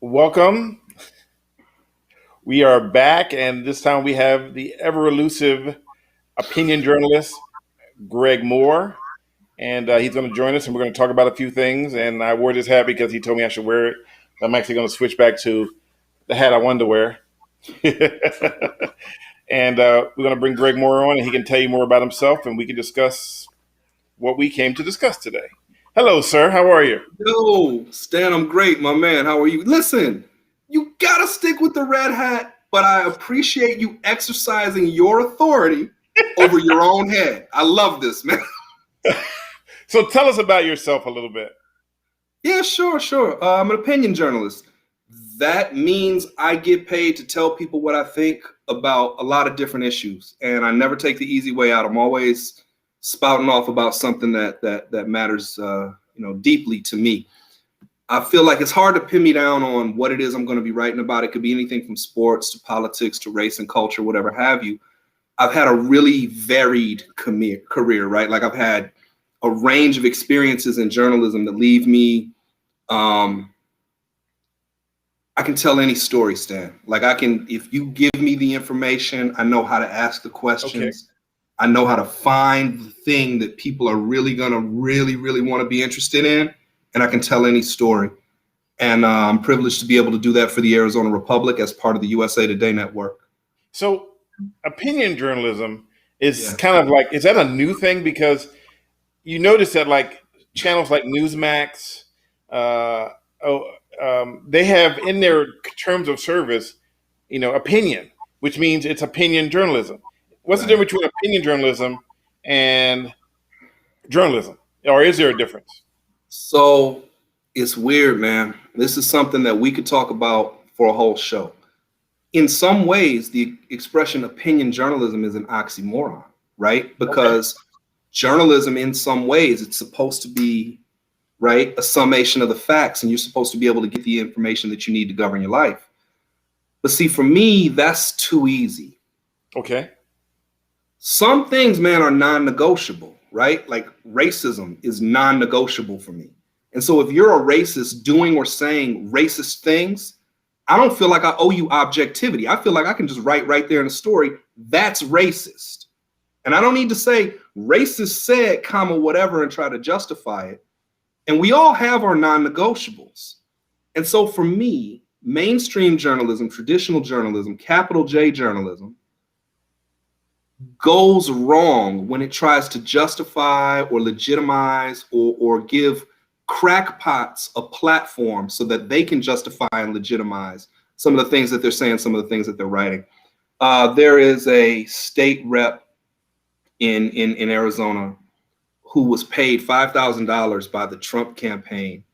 Welcome. We are back, and this time we have the ever elusive opinion journalist, Greg Moore, and he's going to join us, and we're going to talk about a few things. And I wore this hat because he told me I should wear it. I'm actually going to switch back to the hat I wanted to wear. And we're going to bring Greg Moore on, and he can tell you more about himself, and we can discuss what we came to discuss today. Hello, sir. How are you? Yo, Stan, I'm great, my man. How are you? Listen, you gotta stick with the red hat, but I appreciate you exercising your authority over your own head. I love this, man. So tell us about yourself a little bit. Yeah, sure. I'm an opinion journalist. That means I get paid to tell people what I think about a lot of different issues, and I never take the easy way out. I'm always spouting off about something that matters, deeply to me. I feel like it's hard to pin me down on what it is I'm going to be writing about. It could be anything from sports to politics to race and culture, whatever have you. I've had a really varied career, right? Like I've had a range of experiences in journalism that leave me. I can tell any story, Stan. Like if you give me the information, I know how to ask the questions. Okay. I know how to find the thing that people are really gonna really want to be interested in, and I can tell any story. And I'm privileged to be able to do that for the Arizona Republic as part of the USA Today network. So opinion journalism is kind of like, is that a new thing? Because you notice that like channels like Newsmax, they have in their terms of service, opinion, which means it's opinion journalism. What's the difference between opinion journalism and journalism? Or is there a difference? So it's weird, man. This is something that we could talk about for a whole show. In some ways, the expression opinion journalism is an oxymoron, right? Because journalism, in some ways, it's supposed to be, right, a summation of the facts, and you're supposed to be able to get the information that you need to govern your life. But see, for me, that's too easy. Okay. Some things, man, are non-negotiable, right? Like racism is non-negotiable for me. And so if you're a racist doing or saying racist things, I don't feel like I owe you objectivity. I feel like I can just write right there in a story, that's racist. And I don't need to say racist said, comma, whatever, and try to justify it. And we all have our non-negotiables. And so for me, mainstream journalism, traditional journalism, capital J journalism, goes wrong when it tries to justify or legitimize or give crackpots a platform so that they can justify and legitimize some of the things that they're saying, some of the things that they're writing. There is a state rep in Arizona who was paid $5,000 by the Trump campaign.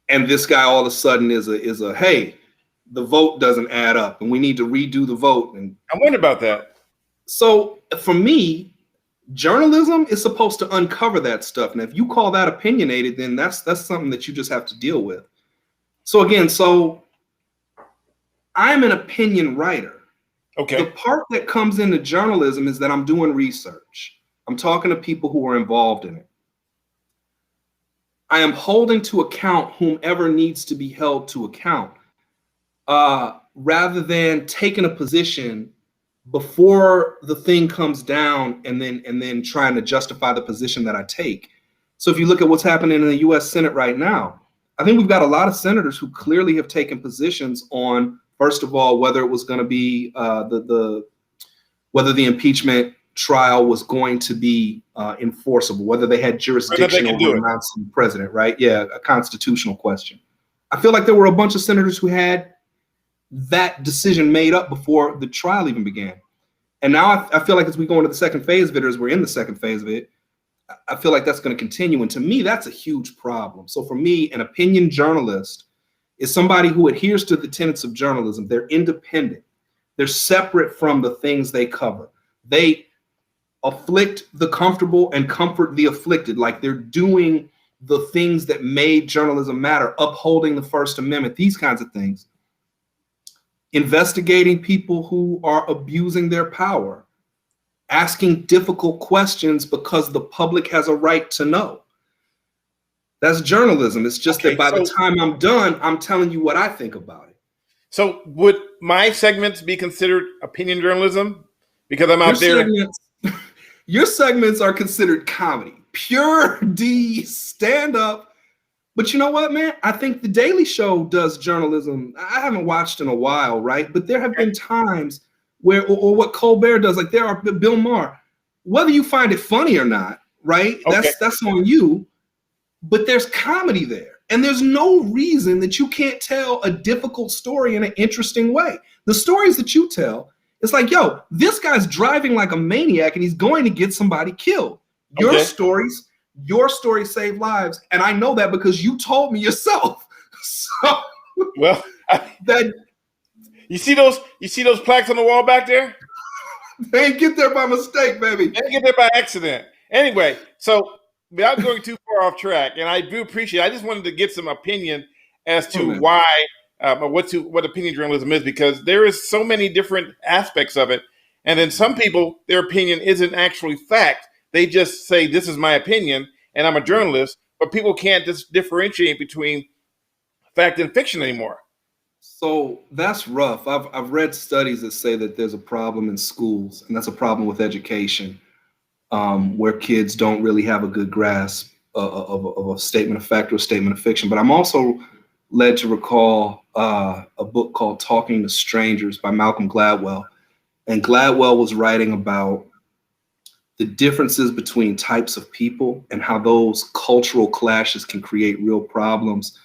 And this guy all of a sudden is a hey, the vote doesn't add up and we need to redo the vote. And I wonder about that. So for me, journalism is supposed to uncover that stuff. And if you call that opinionated, then that's something that you just have to deal with. So again, I'm an opinion writer. Okay. The part that comes into journalism is that I'm doing research. I'm talking to people who are involved in it. I am holding to account whomever needs to be held to account, rather than taking a position before the thing comes down and then trying to justify the position that I take. So if you look at what's happening in the US Senate right now, I think we've got a lot of senators who clearly have taken positions on, first of all, whether it was going to be whether the impeachment trial was going to be enforceable, whether they had jurisdiction over announcing the president, right? Yeah, a constitutional question. I feel like there were a bunch of senators who had that decision made up before the trial even began. And now I feel like as we go into the second phase of it, or as we're in the second phase of it, I feel like that's going to continue. And to me, that's a huge problem. So for me, an opinion journalist is somebody who adheres to the tenets of journalism. They're independent. They're separate from the things they cover. They afflict the comfortable and comfort the afflicted. Like they're doing the things that made journalism matter, upholding the First Amendment, these kinds of things. Investigating people who are abusing their power, asking difficult questions because the public has a right to know. That's journalism. It's just that by the time I'm done, I'm telling you what I think about it. So would my segments be considered opinion journalism? Because I'm out there. Your segments are considered comedy. Pure D stand up. But you know what, man? I think The Daily Show does journalism. I haven't watched in a while, right? But there have been times where, or what Colbert does, like there are Bill Maher. Whether you find it funny or not, right? That's on you. But there's comedy there. And there's no reason that you can't tell a difficult story in an interesting way. The stories that you tell, it's like, yo, this guy's driving like a maniac and he's going to get somebody killed. Your stories save lives. And I know that because you told me yourself. So well, you see those plaques on the wall back there? They ain't get there by mistake, baby. They didn't get there by accident. Anyway, so without going too far off track, and I do appreciate it, I just wanted to get some opinion as to why what opinion journalism is, because there is so many different aspects of it. And then some people, their opinion isn't actually fact. They just say, this is my opinion, and I'm a journalist, but people can't just differentiate between fact and fiction anymore. So that's rough. I've read studies that say that there's a problem in schools, and that's a problem with education, where kids don't really have a good grasp of a statement of fact or a statement of fiction. But I'm also led to recall a book called Talking to Strangers by Malcolm Gladwell. And Gladwell was writing about the differences between types of people and how those cultural clashes can create real problems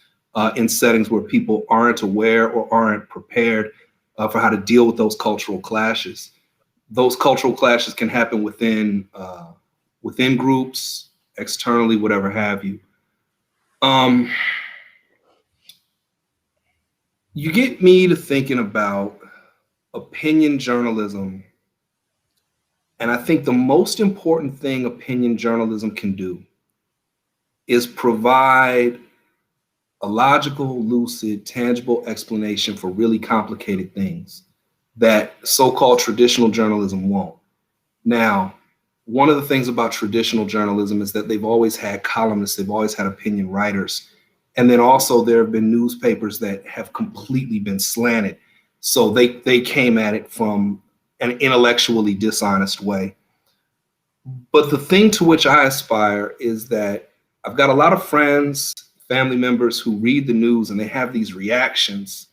in settings where people aren't aware or aren't prepared for how to deal with those cultural clashes. Those cultural clashes can happen within groups, externally, whatever have you. You get me to thinking about opinion journalism. And I think the most important thing opinion journalism can do is provide a logical, lucid, tangible explanation for really complicated things that so-called traditional journalism won't. Now, one of the things about traditional journalism is that they've always had columnists, they've always had opinion writers. And then also there have been newspapers that have completely been slanted. So they came at it from an intellectually dishonest way. But the thing to which I aspire is that I've got a lot of friends, family members who read the news and they have these reactions.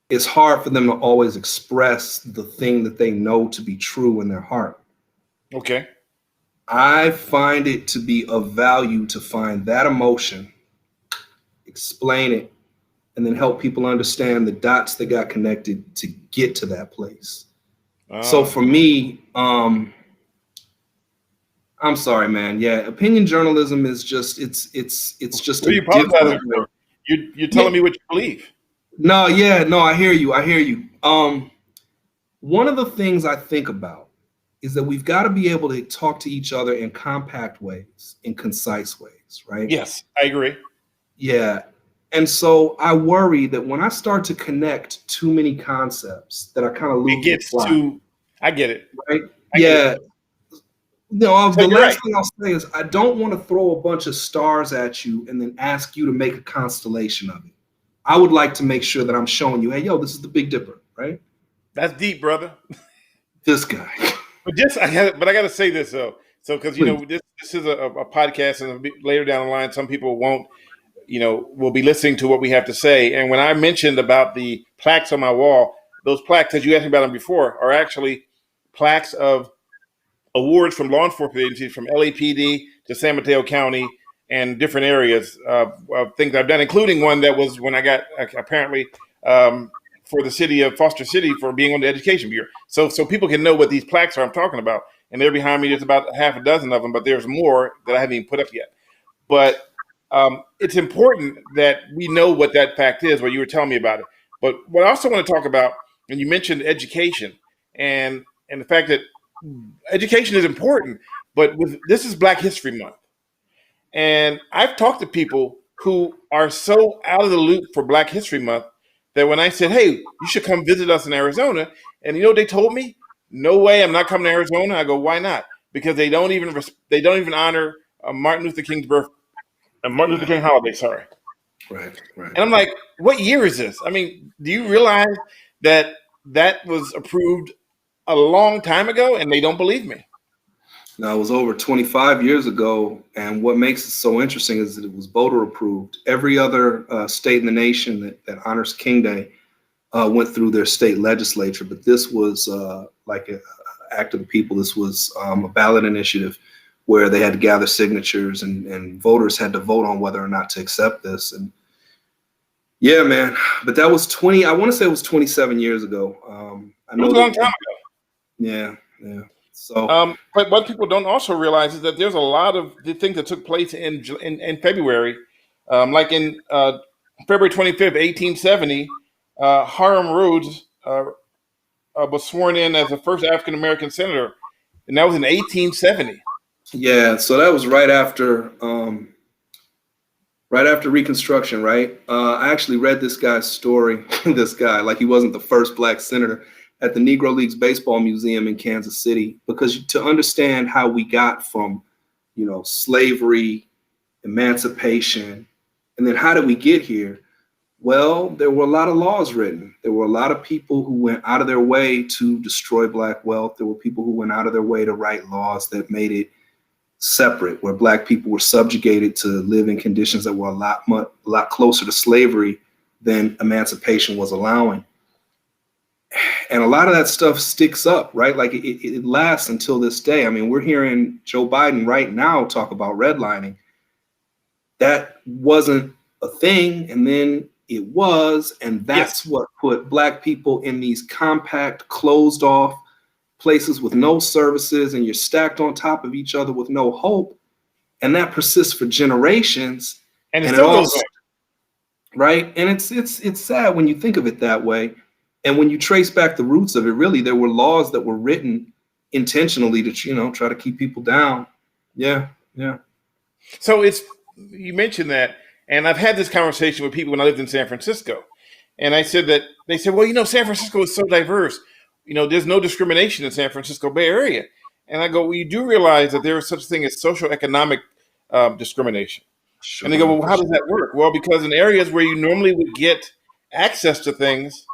It's hard for them to always express the thing that they know to be true in their heart. Okay. I find it to be of value to find that emotion, explain it, and then help people understand the dots that got connected to get to that place. So for me, I'm sorry, man. Yeah, opinion journalism is just it's just a different way. You're telling me what you believe. No, I hear you. One of the things I think about is that we've got to be able to talk to each other in compact ways, in concise ways, right? Yes, I agree. Yeah. And so I worry that when I start to connect too many concepts that I kind of lose. I get it. Right? Yeah. No, the last thing I'll say is I don't want to throw a bunch of stars at you and then ask you to make a constellation of it. I would like to make sure that I'm showing you, hey, yo, this is the Big Dipper, right? That's deep, brother. This guy. But I got to say this though. So because this is a podcast, and later down the line, some people won't. Will be listening to what we have to say. And when I mentioned about the plaques on my wall, those plaques, as you asked me about them before, are actually plaques of awards from law enforcement agencies, from LAPD to San Mateo County and different areas of things I've done, including one that was when I got apparently for the city of Foster City for being on the Education Bureau. So people can know what these plaques are I'm talking about. And they're behind me. There's about half a dozen of them, but there's more that I haven't even put up yet. But it's important that we know what that fact is, what you were telling me about it. But what I also want to talk about, and you mentioned education and the fact that education is important, but this is Black History Month. And I've talked to people who are so out of the loop for Black History Month that when I said, hey, you should come visit us in Arizona, and you know what they told me? No way, I'm not coming to Arizona. I go, why not? Because they don't even honor Martin Luther King's birthday. Martin Luther King holiday, sorry. Right. And I'm like, what year is this? I mean, do you realize that that was approved a long time ago and they don't believe me? Now, it was over 25 years ago. And what makes it so interesting is that it was voter approved. Every other state in the nation that honors King Day went through their state legislature. But this was like an act of the people. This was a ballot initiative where they had to gather signatures and voters had to vote on whether or not to accept this. And yeah, man, but that was I want to say it was 27 years ago. I know it was a long time ago. Yeah. So, but what people don't also realize is that there's a lot of the things that took place in February, like in February 25th, 1870, Hiram Rhodes was sworn in as the first African American senator, and that was in 1870. Yeah, so that was right after Reconstruction, right? I actually read this guy's story. This guy, like, he wasn't the first black senator, at the Negro Leagues Baseball Museum in Kansas City, because to understand how we got from, slavery, emancipation, and then how did we get here? Well, there were a lot of laws written. There were a lot of people who went out of their way to destroy black wealth. There were people who went out of their way to write laws that made it separate, where black people were subjugated to live in conditions that were a lot closer to slavery than emancipation was allowing. And a lot of that stuff sticks up, right? Like it lasts until this day. I mean, we're hearing Joe Biden right now talk about redlining. That wasn't a thing, and then it was, and that's what put black people in these compact, closed off places with no services, and you're stacked on top of each other with no hope, and that persists for generations. And it still goes on. Right? And it's sad when you think of it that way. And when you trace back the roots of it, really, there were laws that were written intentionally to, try to keep people down. Yeah. So you mentioned that, and I've had this conversation with people when I lived in San Francisco. And I said that, they said, well, San Francisco is so diverse. There's no discrimination in San Francisco Bay Area. And I go, well, you do realize that there is such a thing as socioeconomic discrimination. Sure. And they go, well, how does that work? Well, because in areas where you normally would get access to things,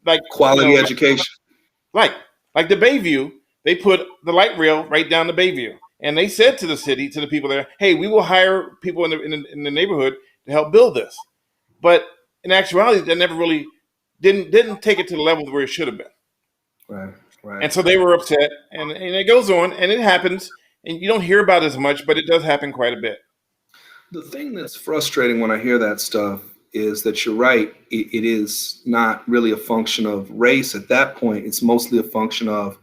like quality education, like the Bayview, they put the light rail right down the Bayview, and they said to the city, to the people there, hey, we will hire people in the neighborhood to help build this. But in actuality, they never really didn't take it to the level where it should have been. Right. And so they were upset, and it goes on, and it happens, and you don't hear about it as much, but it does happen quite a bit. The thing that's frustrating when I hear that stuff is that you're right. It is not really a function of race at that point. It's mostly a function of,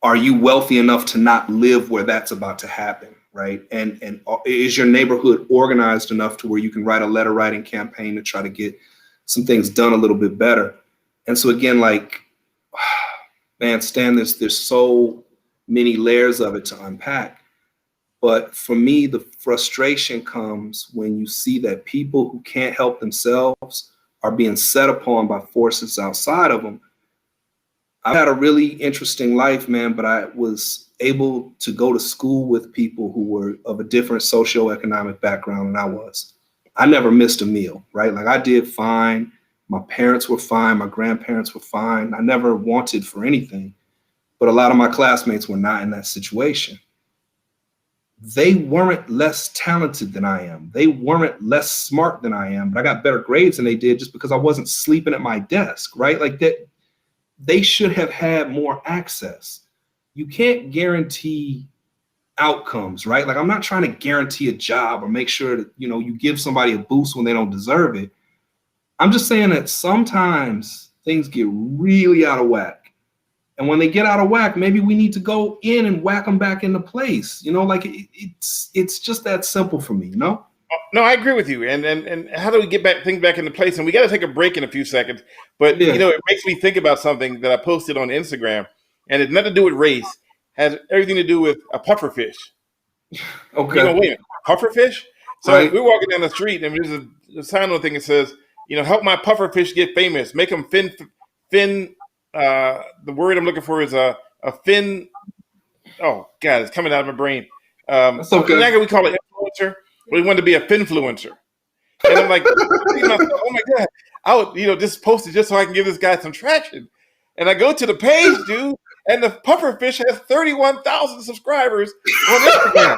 are you wealthy enough to not live where that's about to happen, right? And is your neighborhood organized enough to where you can write a letter writing campaign to try to get some things done a little bit better? And so again, like, man, Stan, there's so many layers of it to unpack. But for me, the frustration comes when you see that people who can't help themselves are being set upon by forces outside of them. I've had a really interesting life, man, but I was able to go to school with people who were of a different socioeconomic background than I was. I never missed a meal, right? Like, I did fine. My parents were fine. My grandparents were fine. I never wanted for anything. But a lot of my classmates were not in that situation. They weren't less talented than I am. They weren't less smart than I am, but I got better grades than they did just because I wasn't sleeping at my desk, right? Like, that, they should have had more access. You can't guarantee outcomes, right? Like, I'm not trying to guarantee a job or make sure that, you give somebody a boost when they don't deserve it. I'm just saying that sometimes things get really out of whack. And when they get out of whack, maybe we need to go in and whack them back into place. Like, it's just that simple for me, No, I agree with you. And how do we get things back into place? And we got to take a break in a few seconds. But, it makes me think about something that I posted on Instagram. And it's nothing to do with race. Has everything to do with a pufferfish. Okay. Wait a minute, pufferfish? So we're walking down the street, and there's a sign on the thing that says, help my pufferfish get famous. Make them fin. The word I'm looking for is a fin. Oh God, it's coming out of my brain. That's okay. Now we call it influencer, but he wanted to be a finfluencer. And I'm like, oh my God, I would, just post it just so I can give this guy some traction. And I go to the page, dude, and the pufferfish has 31,000 subscribers on Instagram.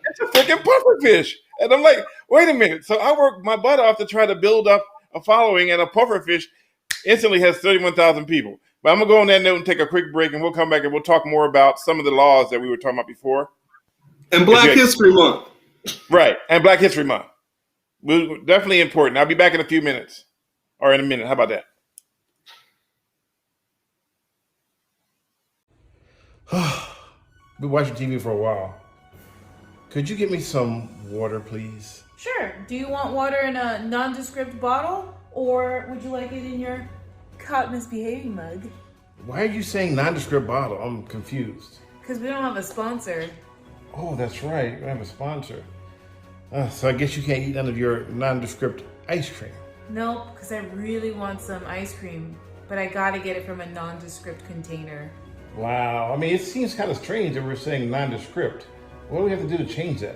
It's a freaking pufferfish. And I'm like, wait a minute. So I worked my butt off to try to build up a following, and a pufferfish instantly has 31,000 people. But I'm going to go on that note and take a quick break, and we'll come back and we'll talk more about some of the laws that we were talking about before. And Black History Month. Right. And Black History Month. Definitely important. I'll be back in a few minutes. Or in a minute. How about that? Been watching TV for a while. Could you get me some water, please? Sure. Do you want water in a nondescript bottle, or would you like it in your caught misbehaving mug? Why are you saying nondescript bottle? I'm confused. Because we don't have a sponsor. Oh, that's right. We don't have a sponsor. So I guess you can't eat none of your nondescript ice cream. Nope, because I really want some ice cream, but I gotta get it from a nondescript container. Wow. I mean, it seems kind of strange that we're saying nondescript. What do we have to do to change that?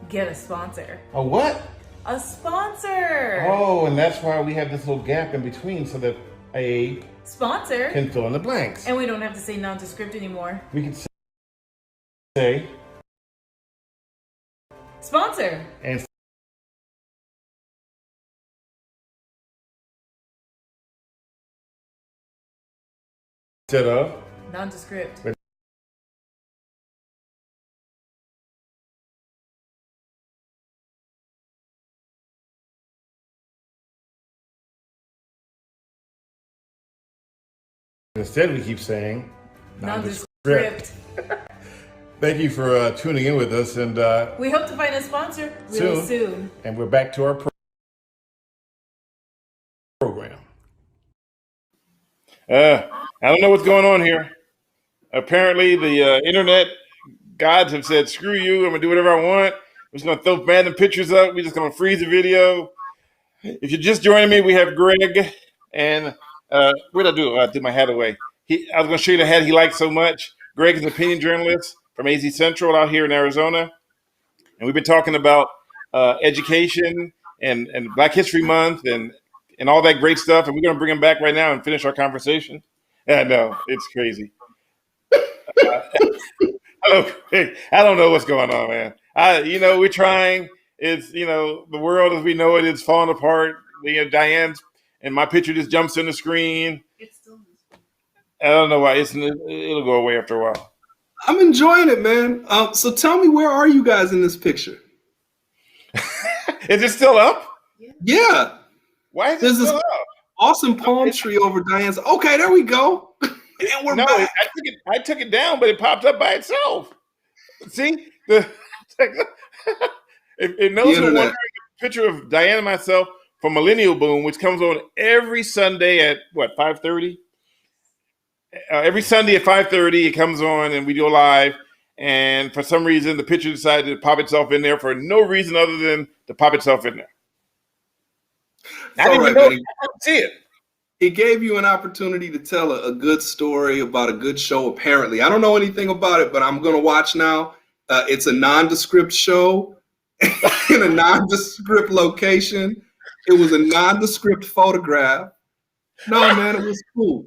Get a sponsor. A what? A sponsor! Oh, and that's why we have this little gap in between so that a sponsor can fill in the blanks. And we don't have to say nondescript anymore. We can say sponsor. And instead of nondescript. Instead, we keep saying nondescript. Thank you for tuning in with us, and we hope to find a sponsor really soon. And we're back to our program. I don't know what's going on here. Apparently, the internet gods have said, "Screw you! I'm gonna do whatever I want. I'm just gonna throw random pictures up. We're just gonna freeze the video." If you're just joining me, we have Greg and. Where'd I do? I threw my hat away. I was going to show you the hat he likes so much. Greg is an opinion journalist from AZ Central out here in Arizona. And we've been talking about education and Black History Month and all that great stuff. And we're going to bring him back right now and finish our conversation. I know, it's crazy. I don't know what's going on, man. We're trying. It's, the world as we know it is falling apart. Diane's and my picture just jumps on the screen. It's still I don't know why. It'll go away after a while. I'm enjoying it, man. So tell me, where are you guys in this picture? Is it still up? Yeah. Why is it still up? Awesome palm tree over Diane's. Okay, there we go. And we're back. I took it down, but it popped up by itself. See? It knows who wondering a picture of Diane and myself from Millennial Boom, which comes on every Sunday at 5:30? Every Sunday at 5:30, it comes on and we do a live. And for some reason, the picture decided to pop itself in there for no reason other than to pop itself in there. I didn't even know. I didn't see it. It gave you an opportunity to tell a good story about a good show, apparently. I don't know anything about it, but I'm going to watch now. It's a nondescript show in a nondescript location. It was a nondescript photograph. No, man, it was cool.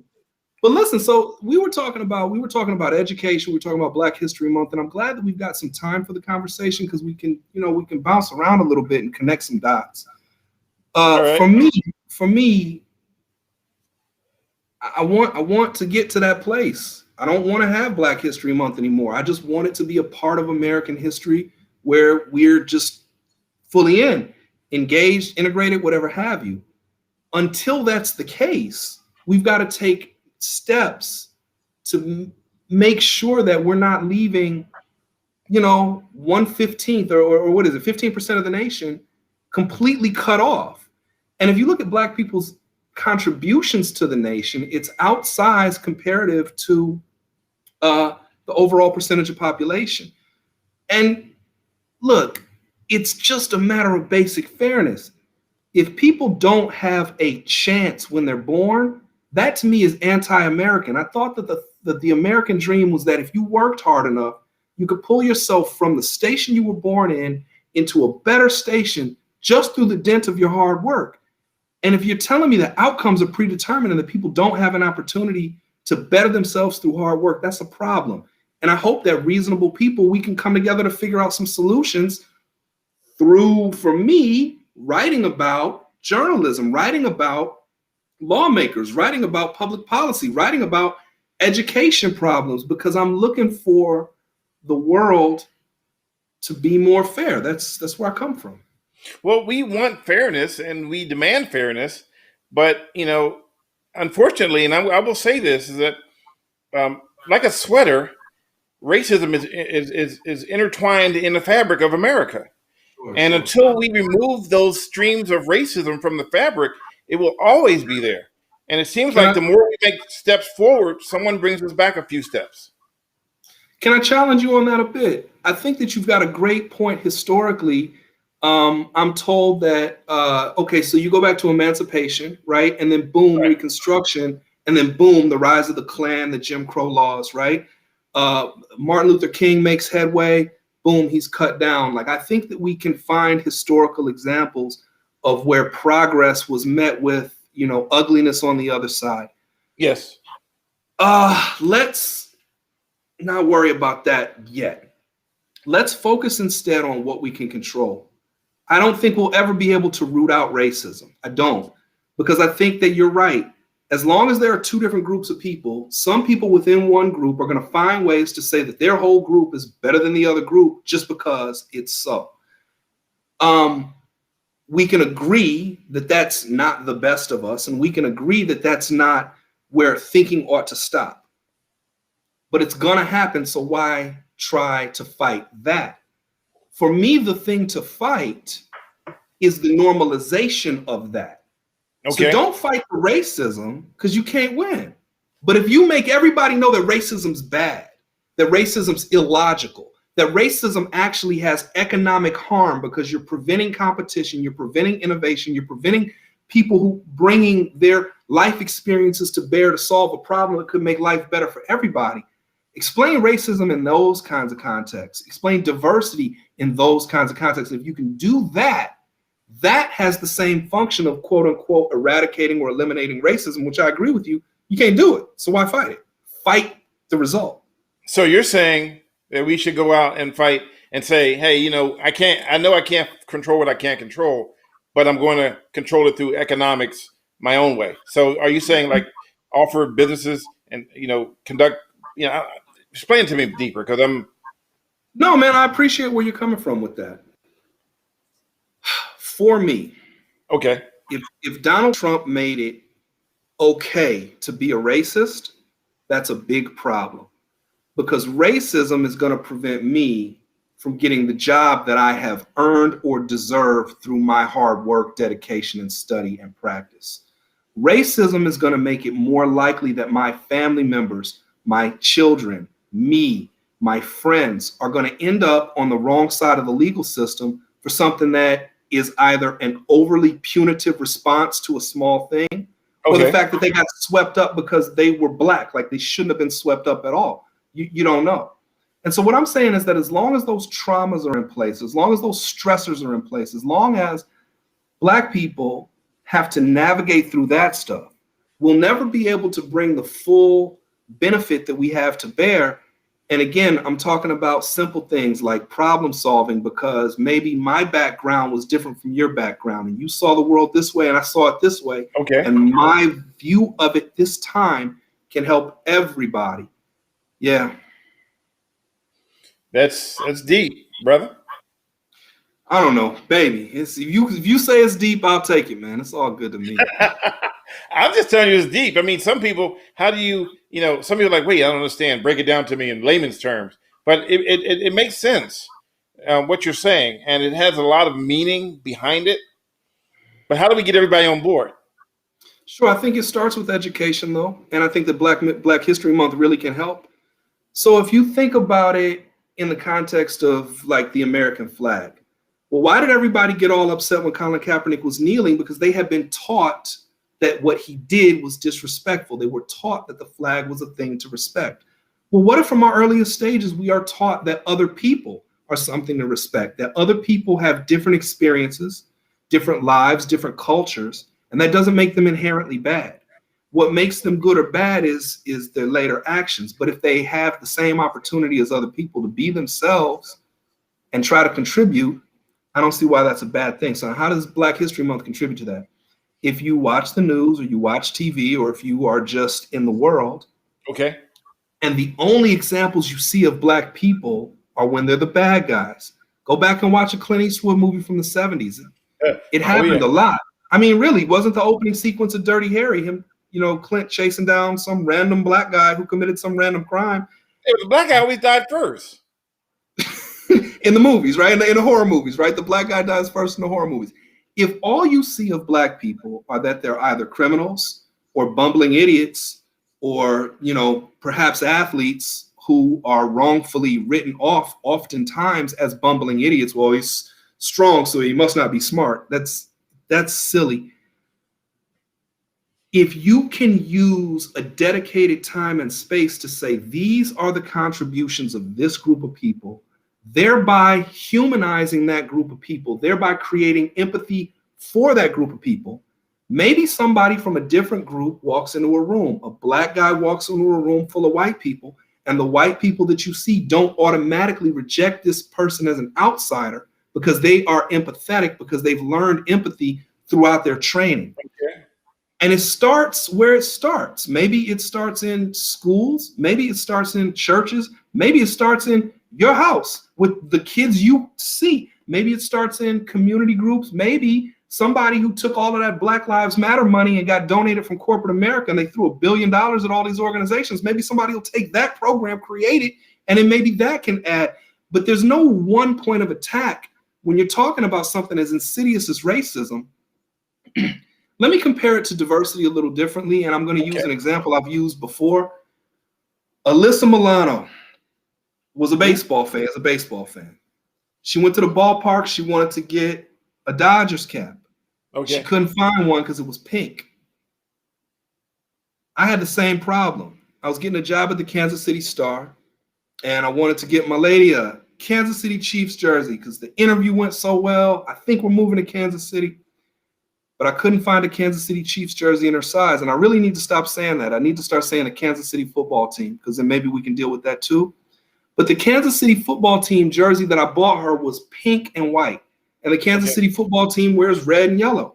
But listen, so we were talking about education. We were talking about Black History Month, and I'm glad that we've got some time for the conversation because we can bounce around a little bit and connect some dots. Right. For me, I want to get to that place. I don't want to have Black History Month anymore. I just want it to be a part of American history where we're just fully engaged, integrated, whatever have you. Until that's the case, we've got to take steps to make sure that we're not leaving, 1/15 or what is it, 15% of the nation completely cut off. And if you look at Black people's contributions to the nation, it's outsized comparative to the overall percentage of population. And look, it's just a matter of basic fairness. If people don't have a chance when they're born, that to me is anti-American. I thought that the American dream was that if you worked hard enough, You could pull yourself from the station you were born in into a better station just through the dint of your hard work. And if you're telling me that outcomes are predetermined and that people don't have an opportunity to better themselves through hard work, that's a problem. And I hope that reasonable people, we can come together to figure out some solutions through, for me, writing about journalism, writing about lawmakers, writing about public policy, writing about education problems, because I'm looking for the world to be more fair. That's where I come from. Well, we want fairness and we demand fairness, but unfortunately, and I will say this, is that like a sweater, racism is intertwined in the fabric of America. And until we remove those streams of racism from the fabric, it will always be there. And it seems like the more we make steps forward, someone brings us back a few steps. Can I challenge you on that a bit? I think that you've got a great point historically. I'm told that, okay, so you go back to emancipation, right? And then boom, right. Reconstruction, and then boom, the rise of the Klan, the Jim Crow laws, right? Martin Luther King makes headway, boom, he's cut down. Like, I think that we can find historical examples of where progress was met with, ugliness on the other side. Yes. Let's not worry about that yet. Let's focus instead on what we can control. I don't think we'll ever be able to root out racism. I don't, because I think that you're right. As long as there are two different groups of people, some people within one group are going to find ways to say that their whole group is better than the other group just because it's so. We can agree that that's not the best of us, and we can agree that that's not where thinking ought to stop. But it's going to happen, so why try to fight that? For me, the thing to fight is the normalization of that. Okay. So don't fight for racism, because you can't win. But if you make everybody know that racism's bad, that racism's illogical, that racism actually has economic harm because you're preventing competition, you're preventing innovation, you're preventing people who bringing their life experiences to bear to solve a problem that could make life better for everybody. Explain racism in those kinds of contexts. Explain diversity in those kinds of contexts. If you can do that, that has the same function of quote unquote eradicating or eliminating racism, which I agree with you. You can't do it. So why fight it? Fight the result. So you're saying that we should go out and fight and say, hey, I know I can't control what I can't control, but I'm going to control it through economics my own way. So are you saying like offer businesses and, conduct, explain it to me deeper, because No, man, I appreciate where you're coming from with that. For me, okay, if Donald Trump made it okay to be a racist, that's a big problem, because racism is going to prevent me from getting the job that I have earned or deserved through my hard work, dedication, and study and practice. Racism is going to make it more likely that my family members, my children, me, my friends are going to end up on the wrong side of the legal system for something that is either an overly punitive response to a small thing, or the fact that they got swept up because they were Black, like they shouldn't have been swept up at all. You don't know. And so what I'm saying is that as long as those traumas are in place, as long as those stressors are in place, as long as Black people have to navigate through that stuff, we'll never be able to bring the full benefit that we have to bear. And again, I'm talking about simple things like problem solving, because maybe my background was different from your background, and you saw the world this way and I saw it this way. Okay. And my view of it this time can help everybody. Yeah. That's deep, brother. I don't know, baby. If you say it's deep, I'll take it, man. It's all good to me. I'm just telling you it's deep. I mean, some people, how do you, some people are like, wait, I don't understand. Break it down to me in layman's terms. But it makes sense, what you're saying. And it has a lot of meaning behind it. But how do we get everybody on board? Sure. I think it starts with education, though. And I think that Black History Month really can help. So if you think about it in the context of like the American flag, well, why did everybody get all upset when Colin Kaepernick was kneeling? Because they had been taught that what he did was disrespectful. They were taught that the flag was a thing to respect. Well, what if from our earliest stages we are taught that other people are something to respect, that other people have different experiences, different lives, different cultures, and that doesn't make them inherently bad. What makes them good or bad is their later actions. But if they have the same opportunity as other people to be themselves and try to contribute, I don't see why that's a bad thing. So how does Black History Month contribute to that? If you watch the news or you watch TV, or if you are just in the world, okay, and the only examples you see of Black people are when they're the bad guys. Go back and watch a Clint Eastwood movie from the 70s. It happened a lot. I mean, really, wasn't the opening sequence of Dirty Harry him, Clint chasing down some random Black guy who committed some random crime? The Black guy always died first. In the movies, right? In the horror movies, right? The Black guy dies first in the horror movies. If all you see of Black people are that they're either criminals or bumbling idiots or, perhaps athletes who are wrongfully written off oftentimes as bumbling idiots, well, he's strong, so he must not be smart. That's silly. If you can use a dedicated time and space to say, these are the contributions of this group of people, thereby humanizing that group of people, thereby creating empathy for that group of people. Maybe somebody from a different group walks into a room, a Black guy walks into a room full of white people, and the white people that you see don't automatically reject this person as an outsider because they are empathetic, because they've learned empathy throughout their training. Okay. And it starts where it starts. Maybe it starts in schools, maybe it starts in churches, maybe it starts in your house with the kids you see. Maybe it starts in community groups. Maybe somebody who took all of that Black Lives Matter money and got donated from corporate America and they threw $1 billion at all these organizations. Maybe somebody will take that program, create it, and then maybe that can add. But there's no one point of attack when you're talking about something as insidious as racism. Let me compare it to diversity a little differently, and I'm going to use an example I've used before. Alyssa Milano was a baseball fan. She went to the ballpark. She wanted to get a Dodgers cap. Okay. She couldn't find one because it was pink. I had the same problem. I was getting a job at the Kansas City Star, and I wanted to get my lady a Kansas City Chiefs jersey because the interview went so well. I think we're moving to Kansas City. But I couldn't find a Kansas City Chiefs jersey in her size. And I really need to stop saying that. I need to start saying a Kansas City football team, because then maybe we can deal with that too. But the Kansas City football team jersey that I bought her was pink and white. And the Kansas City football team wears red and yellow.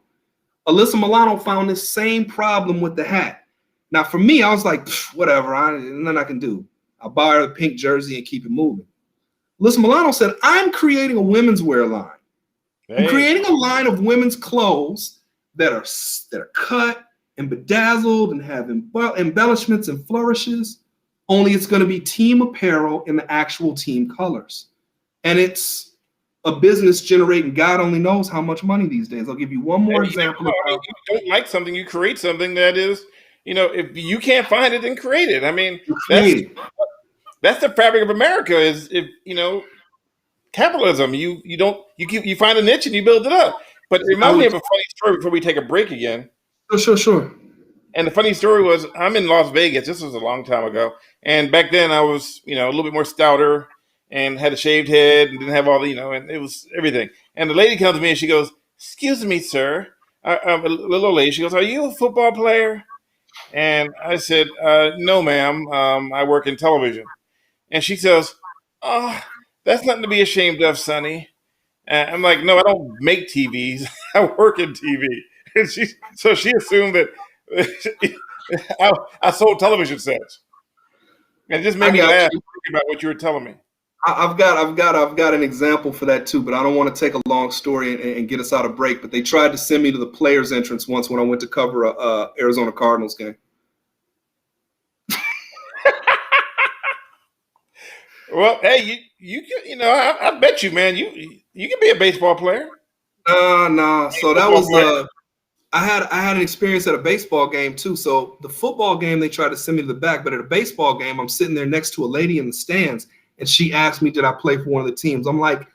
Alyssa Milano found this same problem with the hat. Now, for me, I was like, whatever, nothing I can do. I'll buy her the pink jersey and keep it moving. Alyssa Milano said, I'm creating a women's wear line. I'm creating a line of women's clothes that are cut and bedazzled and have embellishments and flourishes, only it's going to be team apparel in the actual team colors. And it's a business generating God only knows how much money these days. I'll give you one more example. If you don't like something, you create something that is, if you can't find it, then create it. I mean, that's the fabric of America is, capitalism. You find a niche and you build it up. But it reminds me of a funny story before we take a break again. Sure. And the funny story was, I'm in Las Vegas. This was a long time ago. And back then I was, a little bit more stouter and had a shaved head and didn't have all the, and it was everything. And the lady comes to me and she goes, excuse me, sir. A little old lady. She goes, are you a football player? And I said, no, ma'am. I work in television. And she says, oh, that's nothing to be ashamed of, Sonny. I'm like, no, I don't make TVs. I work in TV. And she assumed that I sold television sets. And it just made me laugh thinking about what you were telling me. I've got an example for that too, but I don't want to take a long story and get us out of break. But they tried to send me to the players' entrance once when I went to cover a Arizona Cardinals game. Well, hey, I bet you, man, you can be a baseball player. No. So that was I had an experience at a baseball game too. So the football game, they tried to send me to the back, but at a baseball game, I'm sitting there next to a lady in the stands, and she asked me, did I play for one of the teams? I'm like,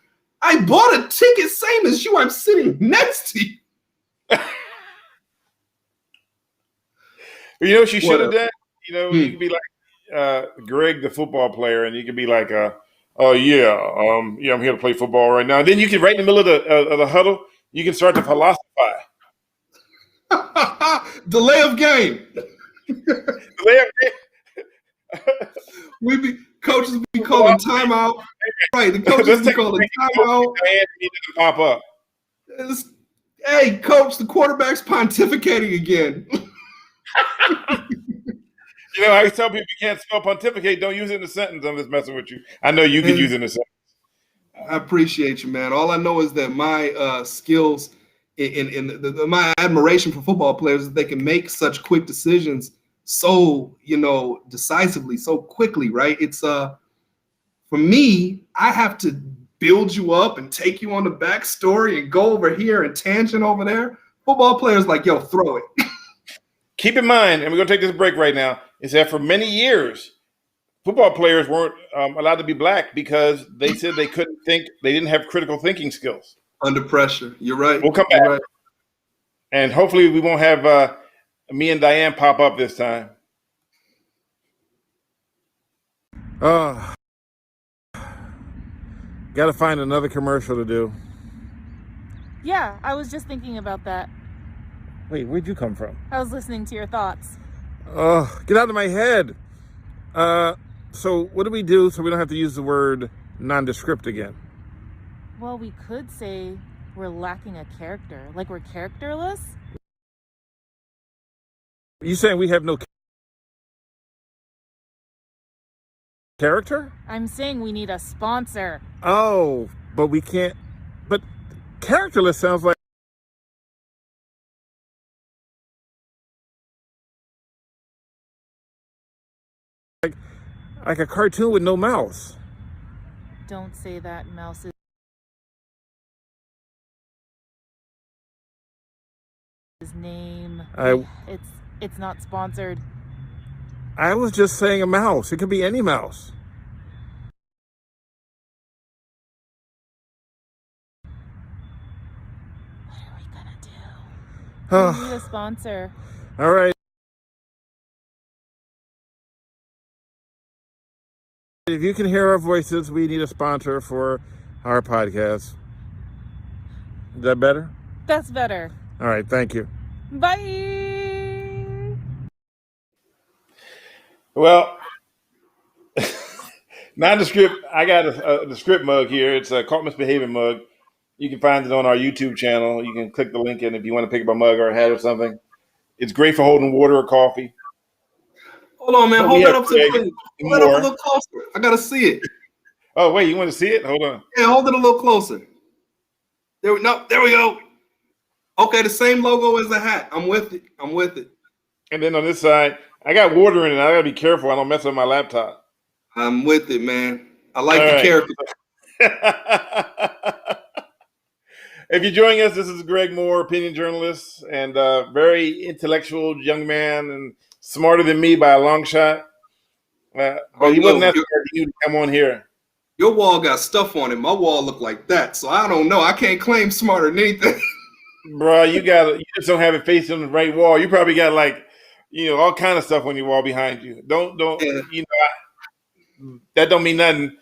I bought a ticket, same as you. I'm sitting next to you. You know what you should have done? You could be like, Greg, the football player, and you could be like, "Oh yeah, yeah, I'm here to play football right now." And then you can, right in the middle of the huddle, you can start to philosophize. Delay of game. Delay of game. Coaches be calling timeout. Right, the coaches be calling timeout. Pop up. Hey, coach, the quarterback's pontificating again. You know, I tell people you can't spell pontificate. Don't use it in a sentence. I'm just messing with you. I know you can use it in a sentence. I appreciate you, man. All I know is that my skills in my admiration for football players is they can make such quick decisions so, decisively, so quickly, right? It's for me, I have to build you up and take you on the backstory and go over here and tangent over there. Football players like, yo, throw it. Keep in mind, and we're going to take this break right now, is that for many years, football players weren't allowed to be black because they said they couldn't think, they didn't have critical thinking skills. Under pressure. You're right. We'll come back. Right. And hopefully we won't have me and Diane pop up this time. Got to find another commercial to do. Yeah, I was just thinking about that. Wait, where'd you come from? I was listening to your thoughts. Get out of my head. So what do we do so we don't have to use the word nondescript again? Well, we could say we're lacking a character. Like we're characterless? Are you saying we have no character? I'm saying we need a sponsor. Oh, but we can't. But characterless sounds like a cartoon with no mouse. Don't say that. Mouse is name. It's not sponsored. I was just saying a mouse. It could be any mouse. What are we gonna do? We need a sponsor. All right. If you can hear our voices, we need a sponsor for our podcast. Is that better? That's better. All right. Thank you. Bye. Well, nondescript. I got the script mug here. It's a Caught Misbehaving mug. You can find it on our YouTube channel. You can click the link in if you want to pick up a mug or a hat or something. It's great for holding water or coffee. Hold on, man. Hold that up to the plate. Hold that up a little closer. I gotta see it. Oh, wait, you want to see it? Hold on. Yeah, hold it a little closer. There we go. Okay, the same logo as the hat. I'm with it. And then on this side, I got water in it. I gotta be careful. I don't mess up my laptop. I'm with it, man. I like the character. If you're joining us, this is Greg Moore, opinion journalist, and very intellectual young man, and smarter than me by a long shot. But he wasn't that smart for you to come on here. Your wall got stuff on it. My wall looked like that, so I don't know. I can't claim smarter than anything. Bro, you just don't have it facing on the right wall. You probably got all kind of stuff on your wall behind you. Don't yeah. That don't mean nothing.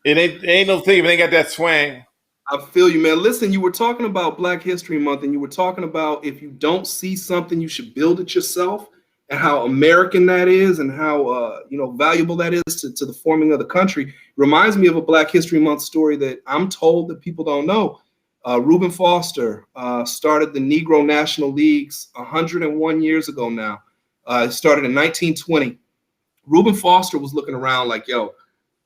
It ain't no thing if it ain't got that swang. I feel you, man. Listen, you were talking about Black History Month, and you were talking about if you don't see something, you should build it yourself, and how American that is, and how valuable that is to the forming of the country. It reminds me of a Black History Month story that I'm told that people don't know. Reuben Foster started the Negro National Leagues 101 years ago now. It started in 1920. Reuben Foster was looking around like, yo,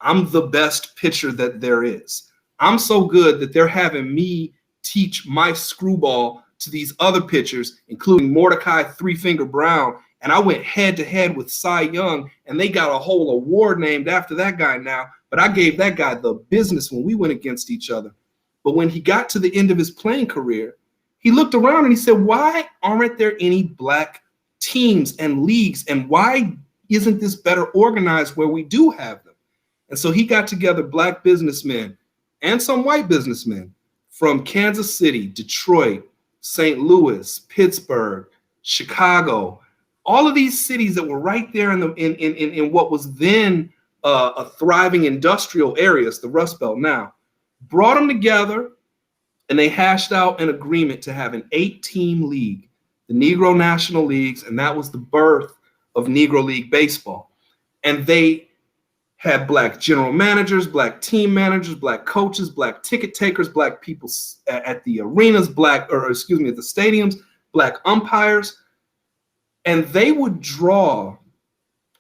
I'm the best pitcher that there is. I'm so good that they're having me teach my screwball to these other pitchers, including Mordecai Three Finger Brown. And I went head to head with Cy Young, and they got a whole award named after that guy now. But I gave that guy the business when we went against each other. But when he got to the end of his playing career, he looked around and he said, why aren't there any Black teams and leagues? And why isn't this better organized where we do have them? And so he got together Black businessmen and some white businessmen from Kansas City, Detroit, St. Louis, Pittsburgh, Chicago, All of these cities that were right there in what was then a thriving industrial areas, the Rust Belt now, brought them together, and they hashed out an agreement to have an 8-team league, the Negro National Leagues, and that was the birth of Negro League Baseball. And they had black general managers, black team managers, black coaches, black ticket takers, black people at the arenas, at the stadiums, black umpires. And they would draw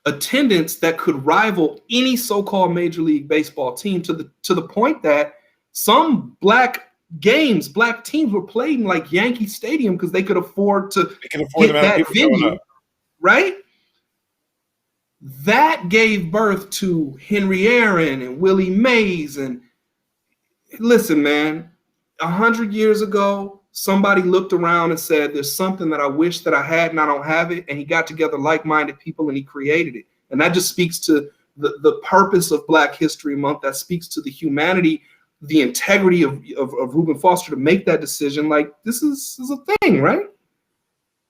attendance that could rival any so-called Major League Baseball team to the point that some black games, black teams were played in like Yankee Stadium because they could afford to get that venue, right? That gave birth to Henry Aaron and Willie Mays. And listen, man, 100 years ago, somebody looked around and said, there's something that I wish that I had and I don't have it. And he got together like-minded people and he created it. And that just speaks to the purpose of Black History Month. That speaks to the humanity, the integrity of Reuben Foster to make that decision. Like, this is a thing, right?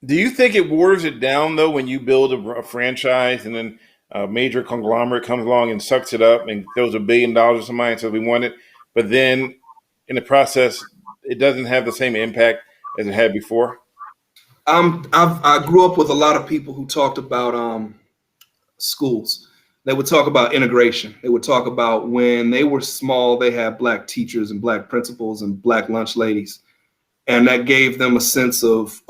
Do you think it waters it down, though, when you build a franchise and then a major conglomerate comes along and sucks it up and throws $1 billion or somebody and says we want it, but then in the process, it doesn't have the same impact as it had before? I grew up with a lot of people who talked about schools. They would talk about integration. They would talk about when they were small, they had black teachers and black principals and black lunch ladies. And that gave them a sense of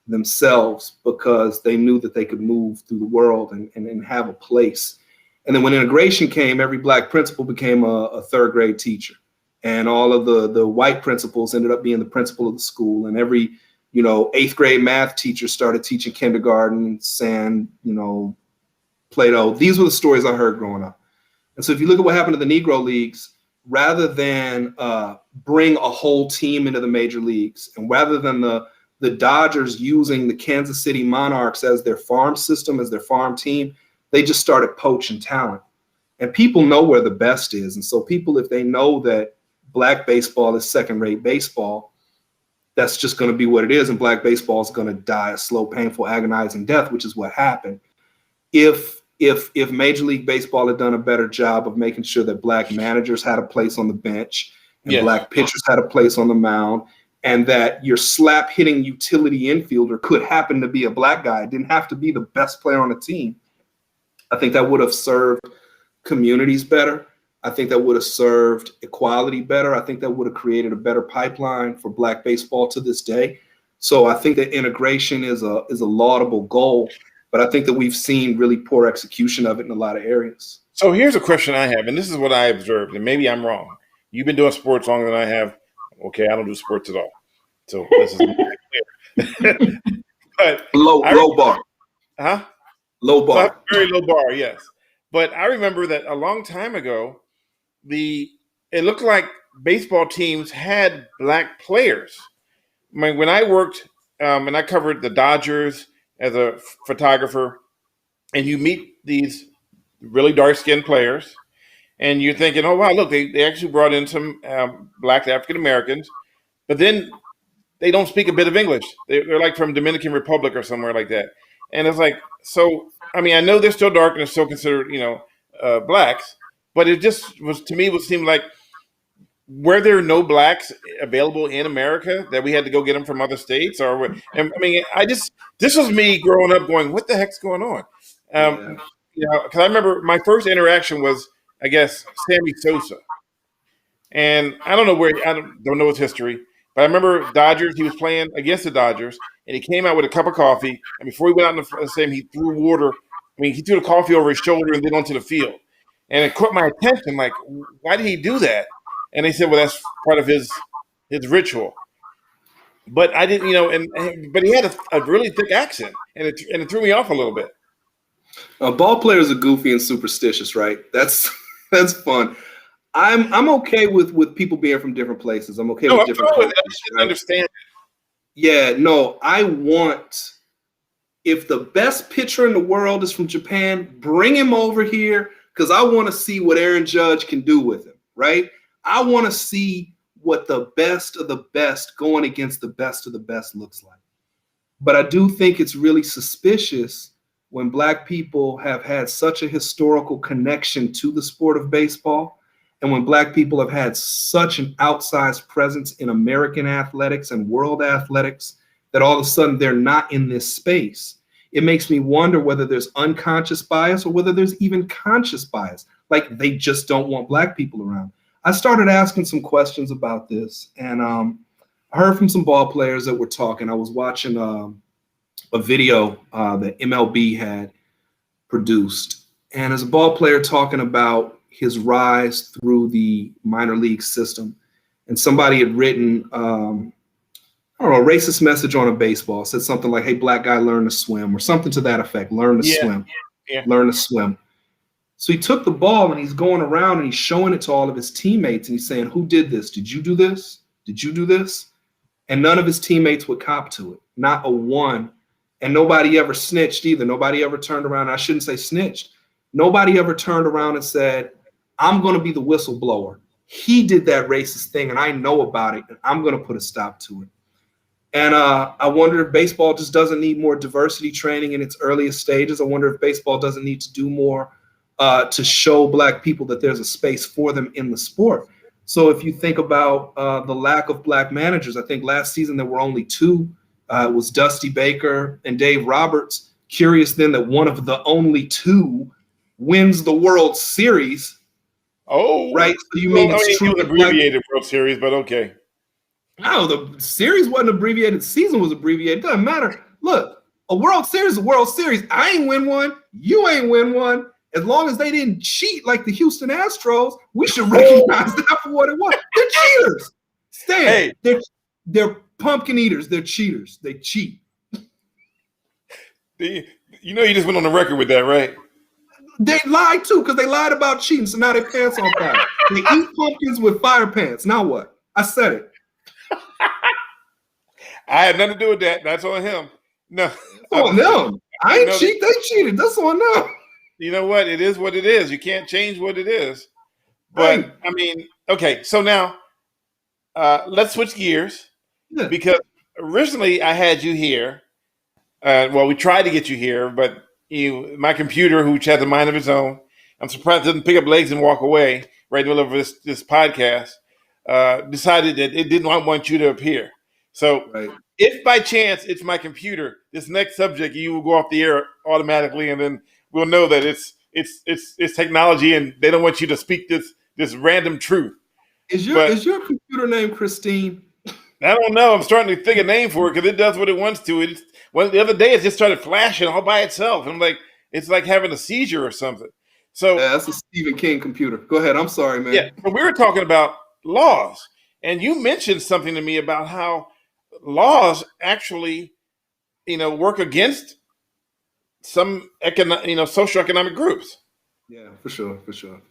themselves because they knew that they could move through the world and have a place. And then when integration came, every black principal became a third grade teacher. And all of the white principals ended up being the principal of the school. And every, 8th grade math teacher started teaching kindergarten, sand, Play-Doh. These were the stories I heard growing up. And so if you look at what happened to the Negro Leagues, rather than bring a whole team into the major leagues, and rather than the Dodgers using the Kansas City Monarchs as their farm system, as their farm team, they just started poaching talent. And people know where the best is. And so people, if they know that black baseball is second-rate baseball, that's just going to be what it is. And black baseball is going to die a slow, painful, agonizing death, which is what happened. If Major League Baseball had done a better job of making sure that black managers had a place on the bench and black pitchers had a place on the mound, and that your slap hitting utility infielder could happen to be a black guy, it didn't have to be the best player on the team, I think that would have served communities better. I think that would have served equality better. I think that would have created a better pipeline for black baseball to this day. So I think that integration is a laudable goal, but I think that we've seen really poor execution of it in a lot of areas. So here's a question I have, and this is what I observed, and maybe I'm wrong. You've been doing sports longer than I have. Okay, I don't do sports at all. So this is clear. But low bar. Huh? Low bar. So very low bar, yes. But I remember that a long time ago, it looked like baseball teams had black players. I mean, when I worked and I covered the Dodgers as a photographer, and you meet these really dark-skinned players, and you're thinking, oh, wow, look, they actually brought in some black African Americans, but then they don't speak a bit of English. They're like from Dominican Republic or somewhere like that. And it's like, so, I mean, I know they're still dark and they're still considered, blacks, but it just was, to me, seemed like, were there no blacks available in America that we had to go get them from other states? Or, I mean, this was me growing up going, what the heck's going on? Because I remember my first interaction was, I guess, Sammy Sosa. And I don't know I don't know his history, but I remember Dodgers, he was playing against the Dodgers, and he came out with a cup of coffee, and before he went out in the stadium, he threw water. I mean, he threw the coffee over his shoulder and then onto the field. And it caught my attention, like, why did he do that? And they said, well, that's part of his ritual. But I didn't, but he had a really thick accent, and it threw me off a little bit. Ball players are goofy and superstitious, right? That's fun. I'm okay with people being from different places. I'm okay with different cultures. I understand. Yeah, no, if the best pitcher in the world is from Japan, bring him over here, because I want to see what Aaron Judge can do with him, right? I want to see what the best of the best going against the best of the best looks like. But I do think it's really suspicious when Black people have had such a historical connection to the sport of baseball, and when Black people have had such an outsized presence in American athletics and world athletics, that all of a sudden they're not in this space. It makes me wonder whether there's unconscious bias or whether there's even conscious bias, like they just don't want Black people around. I started asking some questions about this, and I heard from some ball players that were talking. I was watching a video that MLB had produced, and as a ball player talking about his rise through the minor league system, and somebody had written I don't know, a racist message on a baseball, said something like, "Hey, Black guy, learn to swim," or something to that effect. Learn to swim. Learn to swim. So he took the ball and he's going around and he's showing it to all of his teammates and he's saying, "Who did this? Did you do this? Did you do this?" And none of his teammates would cop to it. Not a one. And nobody ever snitched either. Nobody ever turned around. I shouldn't say snitched. Nobody ever turned around and said, "I'm going to be the whistleblower. He did that racist thing and I know about it and I'm going to put a stop to it." And I wonder if baseball just doesn't need more diversity training in its earliest stages. I wonder if baseball doesn't need to do more to show Black people that there's a space for them in the sport. So if you think about the lack of Black managers, I think last season there were only two. It was Dusty Baker and Dave Roberts. Curious then that one of the only two wins the World Series. Oh, right. So you mean it's true? It was abbreviated World Series, but okay. No, the series wasn't abbreviated. The season was abbreviated. It doesn't matter. Look, a World Series is a World Series. I ain't win one. You ain't win one. As long as they didn't cheat like the Houston Astros, we should recognize that for what it was. They're cheaters. Stan, hey. They're pumpkin eaters. They're cheaters. They cheat. You just went on the record with that, right? They lied too, because they lied about cheating. So now their pants on fire. They eat pumpkins with fire pants. Now what? I said it. I had nothing to do with that. That's on him. No. On them. I ain't cheat. They cheated. That's on them. You know what? It is what it is. You can't change what it is. But, right. I mean, okay. So now let's switch gears. Yeah. Because originally I had you here. Well, we tried to get you here, but my computer, which has a mind of its own, I'm surprised it didn't pick up legs and walk away right in the middle of this podcast, decided that it didn't want you to appear. So if by chance it's my computer, this next subject, you will go off the air automatically, and then we'll know that it's technology, and they don't want you to speak this random truth. Is your computer name Christine? I don't know. I'm starting to think a name for it because it does what it wants to. The other day it just started flashing all by itself. And I'm like, it's like having a seizure or something. So that's a Stephen King computer. Go ahead. I'm sorry, man. Yeah, but we were talking about laws, and you mentioned something to me about how laws actually, work against some socioeconomic groups. Yeah, for sure.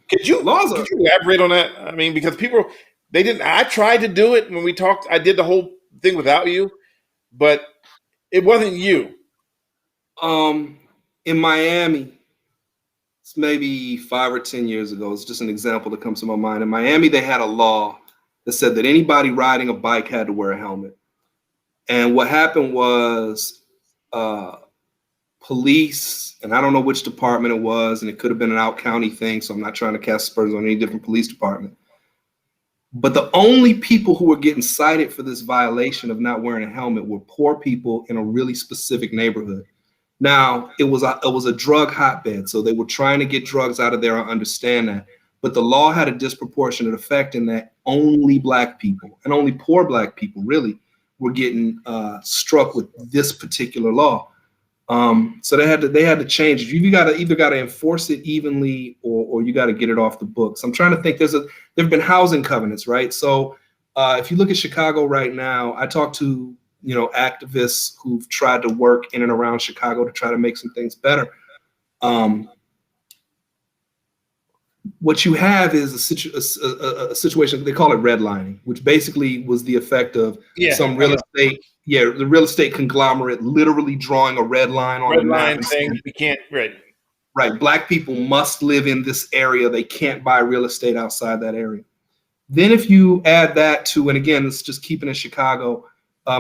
Could you elaborate on that? I mean, because people, they didn't. I tried to do it when we talked. I did the whole thing without you, but it wasn't you. In Miami, it's maybe 5 or 10 years ago. It's just an example that comes to my mind. In Miami, they had a law that said that anybody riding a bike had to wear a helmet. And what happened was police, and I don't know which department it was, and it could have been an out-county thing, so I'm not trying to cast aspersions on any different police department. But the only people who were getting cited for this violation of not wearing a helmet were poor people in a really specific neighborhood. Now, it was a drug hotbed, so they were trying to get drugs out of there. I understand that. But the law had a disproportionate effect in that only Black people, and only poor Black people really, were getting struck with this particular law. So they had to change it. You either got to enforce it evenly or you got to get it off the books. I'm trying to think. There've been housing covenants, right? So if you look at Chicago right now, I talked to activists who've tried to work in and around Chicago to try to make some things better. What you have is a situation, they call it redlining, which basically was the effect of some real estate. Yeah, the real estate conglomerate literally drawing a red line on the map and saying we can't. Right. Black people must live in this area. They can't buy real estate outside that area. Then if you add that to, and again, it's just keeping in Chicago,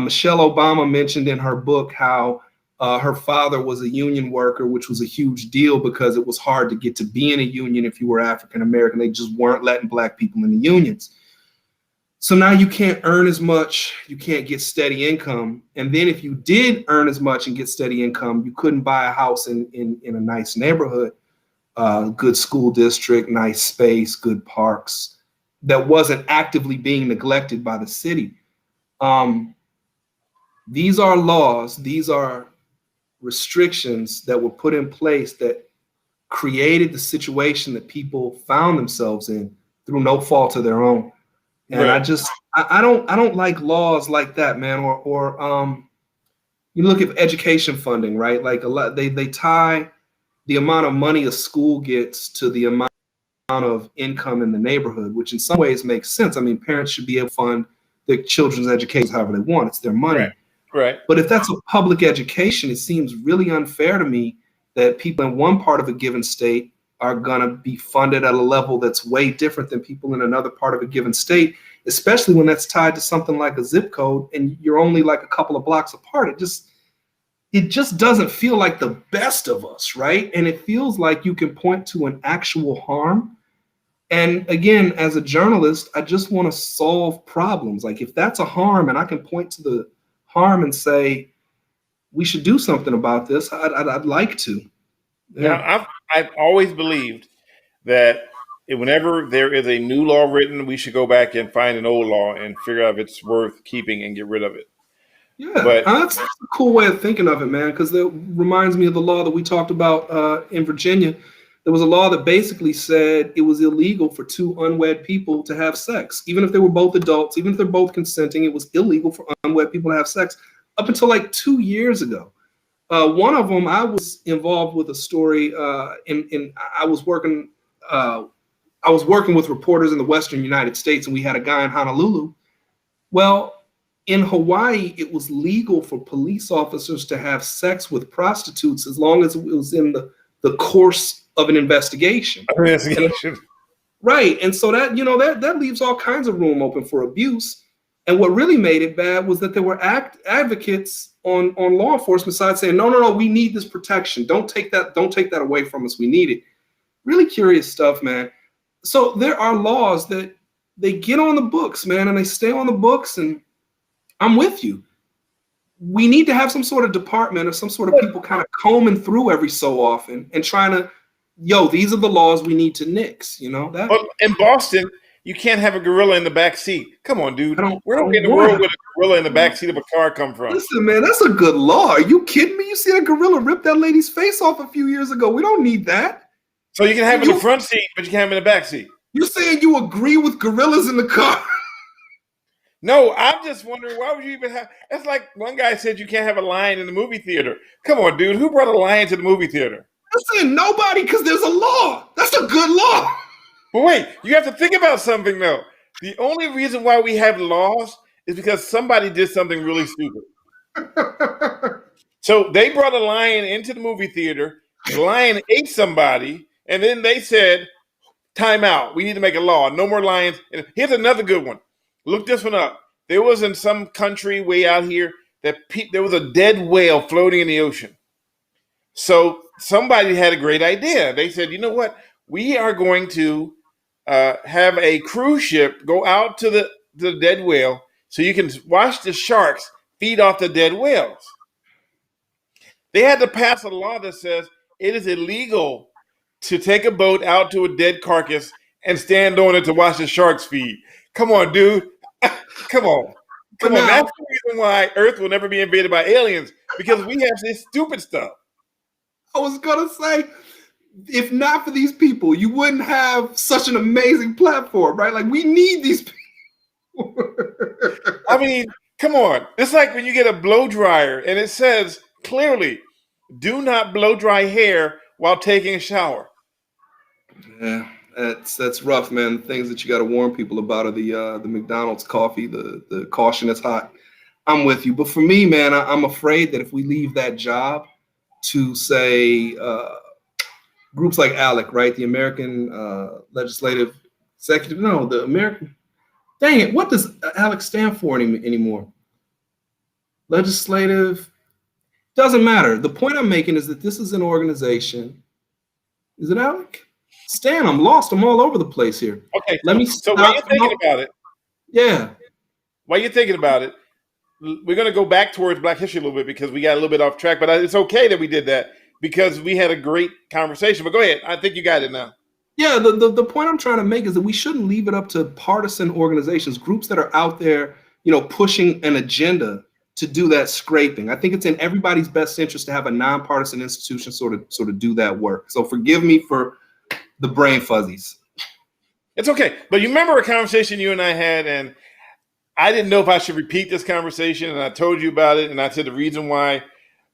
Michelle Obama mentioned in her book how her father was a union worker, which was a huge deal because it was hard to get to be in a union if you were African American. They just weren't letting Black people in the unions. So now you can't earn as much, you can't get steady income. And then if you did earn as much and get steady income, you couldn't buy a house in a nice neighborhood, good school district, nice space, good parks, that wasn't actively being neglected by the city. These are laws, these are restrictions that were put in place that created the situation that people found themselves in through no fault of their own. And right. I don't like laws like that, man. Or you look at education funding, right? Like a lot, they tie the amount of money a school gets to the amount of income in the neighborhood, which in some ways makes sense. I mean, parents should be able to fund their children's education however they want. It's their money. Right. But if that's a public education, it seems really unfair to me that people in one part of a given state are going to be funded at a level that's way different than people in another part of a given state, especially when that's tied to something like a zip code and you're only like a couple of blocks apart. It just doesn't feel like the best of us, right? And it feels like you can point to an actual harm. And again, as a journalist, I just want to solve problems. Like if that's a harm and I can point to the harm and say, we should do something about this, I'd like to. Yeah. Now, I've always believed that whenever there is a new law written, we should go back and find an old law and figure out if it's worth keeping and get rid of it. Yeah, but that's a cool way of thinking of it, man, because that reminds me of the law that we talked about in Virginia. There was a law that basically said it was illegal for two unwed people to have sex. Even if they were both adults, even if they're both consenting, it was illegal for unwed people to have sex up until like 2 years ago. One of them, I was involved with a story, I was working with reporters in the Western United States, and we had a guy in Honolulu. Well, in Hawaii, it was legal for police officers to have sex with prostitutes as long as it was in the course of an investigation. Right, and so that leaves all kinds of room open for abuse. And what really made it bad was that there were advocates on law enforcement side saying, no, we need this protection. Don't take that away from us. We need it. Really curious stuff, man. So there are laws that they get on the books, man, and they stay on the books. And I'm with you. We need to have some sort of department or some sort of people kind of combing through every so often and trying to, these are the laws we need to nix. That. Well, in Boston, you can't have a gorilla in the back seat. Come on, dude. Where in the world would a gorilla in the back seat of a car come from? Listen, man, that's a good law. Are you kidding me? You see that gorilla rip that lady's face off a few years ago. We don't need that. So you can have him in the front seat, but you can't have him in the back seat. You're saying you agree with gorillas in the car? No, I'm just wondering, why would you even have... That's like one guy said you can't have a lion in the movie theater. Come on, dude. Who brought a lion to the movie theater? Listen, nobody, because there's a law. That's a good law. But wait, you have to think about something, though. The only reason why we have laws is because somebody did something really stupid. So they brought a lion into the movie theater. The lion ate somebody, and then they said, time out. We need to make a law. No more lions. And here's another good one. Look this one up. There was in some country way out here that there was a dead whale floating in the ocean. So somebody had a great idea. They said, you know what? We are going to have a cruise ship go out to the dead whale so you can watch the sharks feed off the dead whales. They had to pass a law that says it is illegal to take a boat out to a dead carcass and stand on it to watch the sharks feed. Come on, dude. Come on. That's the reason why Earth will never be invaded by aliens, because we have this stupid stuff. I was going to say, if not for these people, you wouldn't have such an amazing platform, right? Like, we need these people. I mean, come on. It's like when you get a blow dryer and it says clearly, do not blow dry hair while taking a shower. Yeah, that's rough, man. The things that you got to warn people about are the McDonald's coffee, the caution is hot. I'm with you. But for me, man, I'm afraid that if we leave that job to, say, groups like ALEC, right? The American Legislative Executive, no, the American, dang it, what does ALEC stand for anymore? legislative, doesn't matter. The point I'm making is that this is an organization. Is it Alec? Stan, I'm lost. I'm all over the place here. Okay, Let me so while you're thinking about it, yeah. While you're thinking about it, we're going to go back towards Black History a little bit because we got a little bit off track, but it's okay that we did that because we had a great conversation. But go ahead. I think you got it now. Yeah, the point I'm trying to make is that we shouldn't leave it up to partisan organizations, groups that are out there, pushing an agenda to do that scraping. I think it's in everybody's best interest to have a nonpartisan institution sort of do that work. So forgive me for the brain fuzzies. It's okay. But you remember a conversation you and I had, and I didn't know if I should repeat this conversation, and I told you about it, and I said the reason why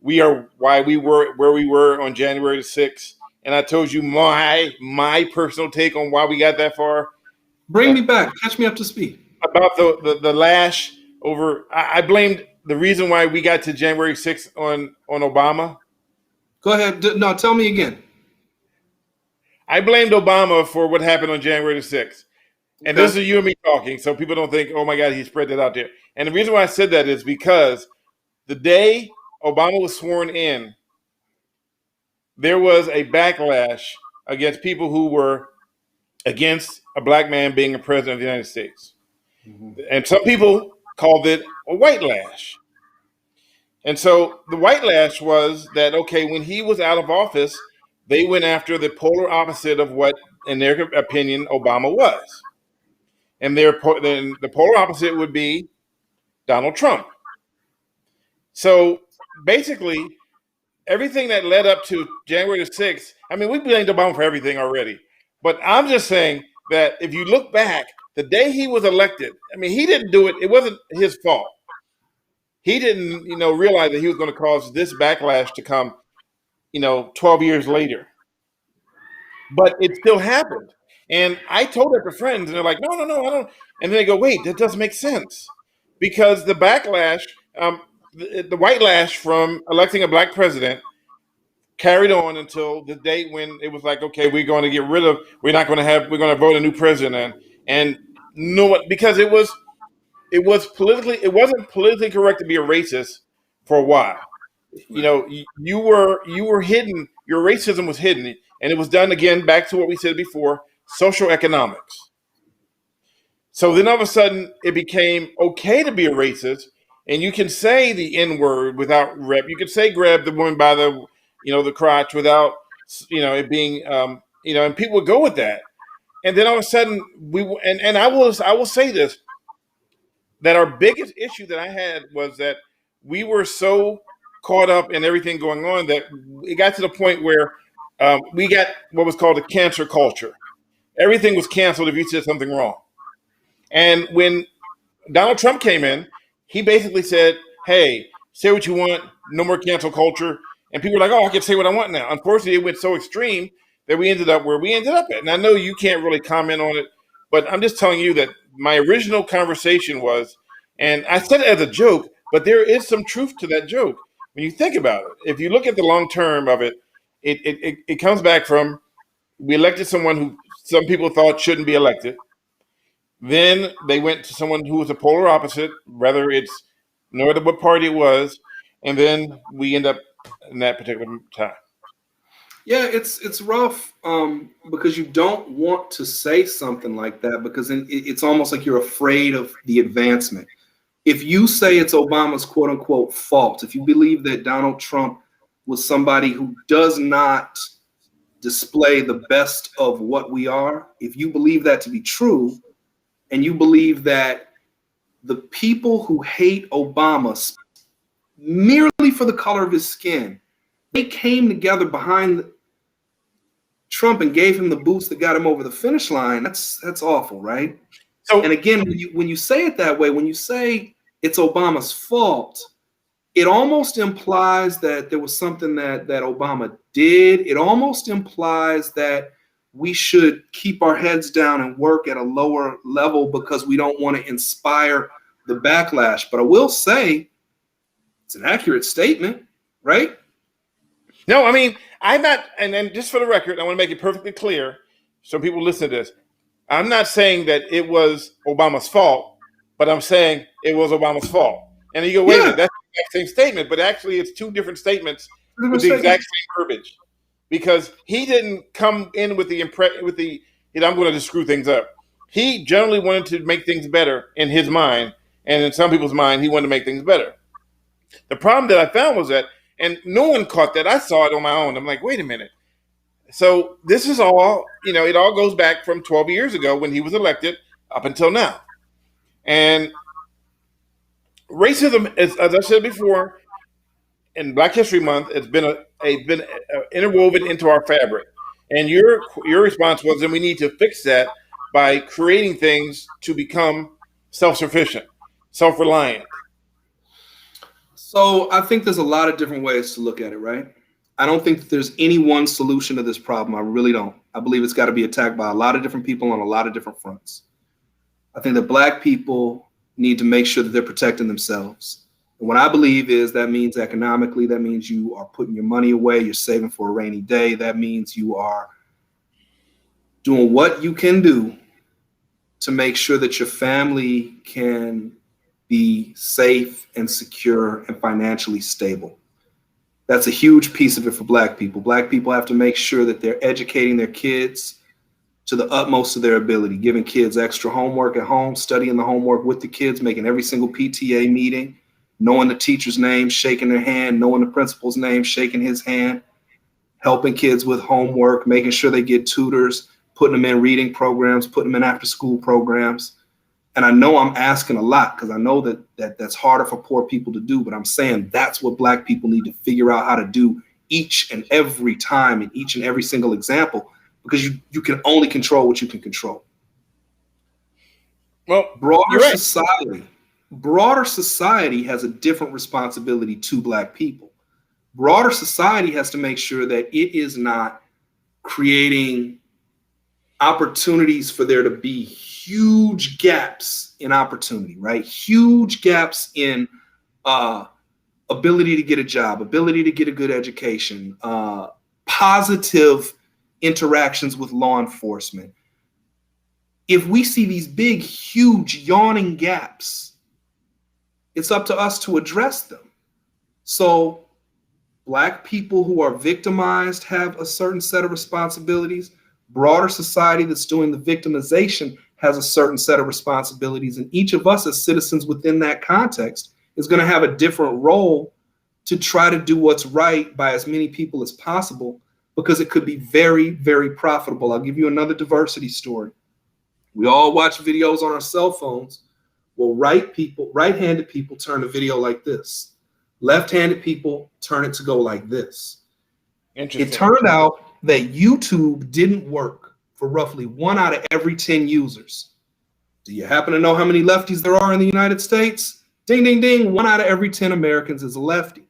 we were where we were on January the 6th, and I told you my personal take on why we got that far. Bring me back. Catch me up to speed. About the lash over. I blamed the reason why we got to January 6th on Obama. Go ahead. No, tell me again. I blamed Obama for what happened on January the 6th. And this is you and me talking, so people don't think, oh my God, he spread that out there. And the reason why I said that is because the day Obama was sworn in, there was a backlash against people who were against a black man being a president of the United States. Mm-hmm. And some people called it a white lash. And so the white lash was that, okay, when he was out of office, they went after the polar opposite of what, in their opinion, Obama was. And then the polar opposite would be Donald Trump. So basically, everything that led up to January the 6th, I mean, we blamed Obama for everything already. But I'm just saying that if you look back, the day he was elected, I mean, he didn't do it. It wasn't his fault. He didn't, realize that he was going to cause this backlash to come, 12 years later. But it still happened. And I told it to friends, and they're like, no, I don't. And then they go, wait, that doesn't make sense. Because the backlash, the white lash from electing a black president carried on until the day when it was like, okay, we're going to we're going to vote a new president. And no, because it wasn't politically correct to be a racist for a while. You were hidden, your racism was hidden. And it was done, again, back to what we said before, social economics. So then all of a sudden, it became okay to be a racist, and you can say the N-word without rep. You can say grab the woman by the, the crotch without, it being, and people would go with that. And then all of a sudden, I will say this, that our biggest issue that I had was that we were so caught up in everything going on that it got to the point where we got what was called a cancer culture. Everything was canceled if you said something wrong. And when Donald Trump came in, he basically said, hey, say what you want, no more cancel culture. And people were like, oh, I can say what I want now. Unfortunately, it went so extreme that we ended up where we ended up at. And I know you can't really comment on it, but I'm just telling you that my original conversation was, and I said it as a joke, but there is some truth to that joke. When you think about it, if you look at the long term of it, it comes back from, we elected someone who some people thought shouldn't be elected. Then they went to someone who was a polar opposite, whether it's no matter what party it was, and then we end up in that particular time. Yeah, it's rough because you don't want to say something like that because then it's almost like you're afraid of the advancement. If you say it's Obama's quote unquote fault, if you believe that Donald Trump was somebody who does not display the best of what we are, if you believe that to be true, and you believe that the people who hate Obama merely for the color of his skin, they came together behind Trump and gave him the boost that got him over the finish line, that's awful, right? So, and again, when you say it that way, when you say it's Obama's fault, it almost implies that there was something that Obama did. It almost implies that we should keep our heads down and work at a lower level because we don't want to inspire the backlash. But I will say it's an accurate statement, right? No, I mean, I'm not, and then just for the record, I want to make it perfectly clear so people listen to this. I'm not saying that it was Obama's fault, but I'm saying it was Obama's fault. And you go, wait a minute, exact same statement, but actually it's two different statements with the exact same verbiage. Because he didn't come in with the I'm going to just screw things up. He generally wanted to make things better in his mind, and in some people's mind, he wanted to make things better. The problem that I found was that, and no one caught that. I saw it on my own. I'm like, wait a minute. So this is all, it all goes back from 12 years ago when he was elected up until now. And racism, as I said before, in Black History Month, it's been interwoven into our fabric. And your response was, and we need to fix that by creating things to become self-sufficient, self-reliant. So I think there's a lot of different ways to look at it, right? I don't think that there's any one solution to this problem. I really don't. I believe it's got to be attacked by a lot of different people on a lot of different fronts. I think that Black people need to make sure that they're protecting themselves. And what I believe is that means economically, that means you are putting your money away, you're saving for a rainy day. That means you are doing what you can do to make sure that your family can be safe and secure and financially stable. That's a huge piece of it for Black people. Black people have to make sure that they're educating their kids to the utmost of their ability, giving kids extra homework at home, studying the homework with the kids, making every single PTA meeting, knowing the teacher's name, shaking their hand, knowing the principal's name, shaking his hand, helping kids with homework, making sure they get tutors, putting them in reading programs, putting them in after school programs. And I know I'm asking a lot because I know that's harder for poor people to do, but I'm saying that's what Black people need to figure out how to do each and every time in each and every single example, because you can only control what you can control. Well, broader society has a different responsibility to Black people. Broader society has to make sure that it is not creating opportunities for there to be huge gaps in opportunity, right? Huge gaps in ability to get a job, ability to get a good education, positive interactions with law enforcement. If we see these big, huge, yawning gaps, it's up to us to address them. So Black people who are victimized have a certain set of responsibilities. Broader society that's doing the victimization has a certain set of responsibilities. And each of us as citizens within that context is going to have a different role to try to do what's right by as many people as possible, because it could be very, very profitable. I'll give you another diversity story. We all watch videos on our cell phones. Well, right-handed people turn the video like this. Left-handed people turn it to go like this. It turned out that YouTube didn't work for roughly 1 out of every 10 users. Do you happen to know how many lefties there are in the United States? Ding, ding, ding. 1 out of every 10 Americans is a lefty.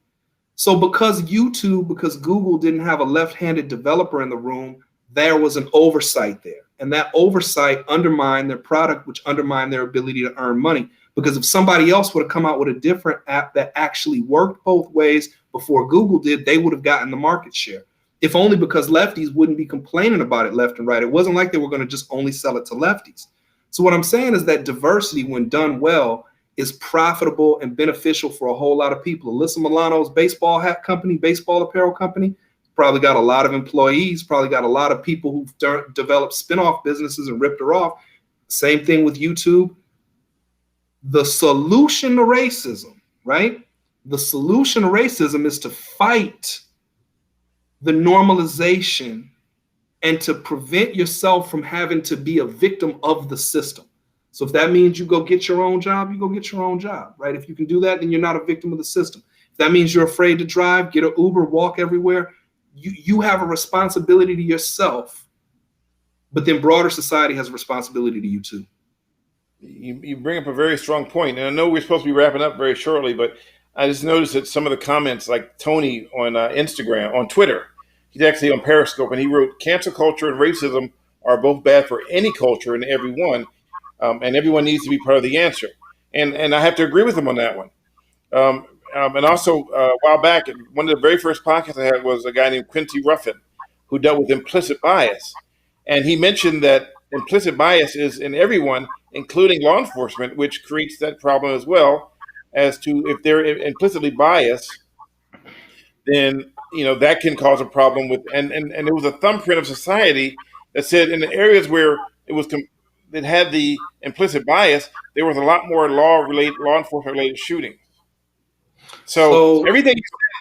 So because Google didn't have a left-handed developer in the room, there was an oversight there. And that oversight undermined their product, which undermined their ability to earn money. Because if somebody else would have come out with a different app that actually worked both ways before Google did, they would have gotten the market share. If only because lefties wouldn't be complaining about it left and right. It wasn't like they were going to just only sell it to lefties. So what I'm saying is that diversity, when done well, is profitable and beneficial for a whole lot of people. Alyssa Milano's baseball hat company, baseball apparel company, probably got a lot of employees, probably got a lot of people who've developed spin-off businesses and ripped her off. Same thing with YouTube. The solution to racism, right? The solution to racism is to fight the normalization and to prevent yourself from having to be a victim of the system. So if that means you go get your own job, you go get your own job, right? If you can do that, then you're not a victim of the system. If that means you're afraid to drive, get an Uber, walk everywhere, you have a responsibility to yourself, but then broader society has a responsibility to you too. You bring up a very strong point, and I know we're supposed to be wrapping up very shortly, but I just noticed that some of the comments, like Tony on Instagram, on Twitter, he's actually on Periscope, and he wrote, "Cancel culture and racism are both bad for any culture and everyone, and everyone needs to be part of the answer." And I have to agree with him on that one. And also, a while back, one of the very first podcasts I had was a guy named Quincy Ruffin, who dealt with implicit bias. And he mentioned that implicit bias is in everyone, including law enforcement, which creates that problem as well. as to if they're implicitly biased, then that can cause a problem with. And it was a thumbprint of society that said in the areas where it had the implicit bias, there was a lot more law enforcement related shootings. So So everything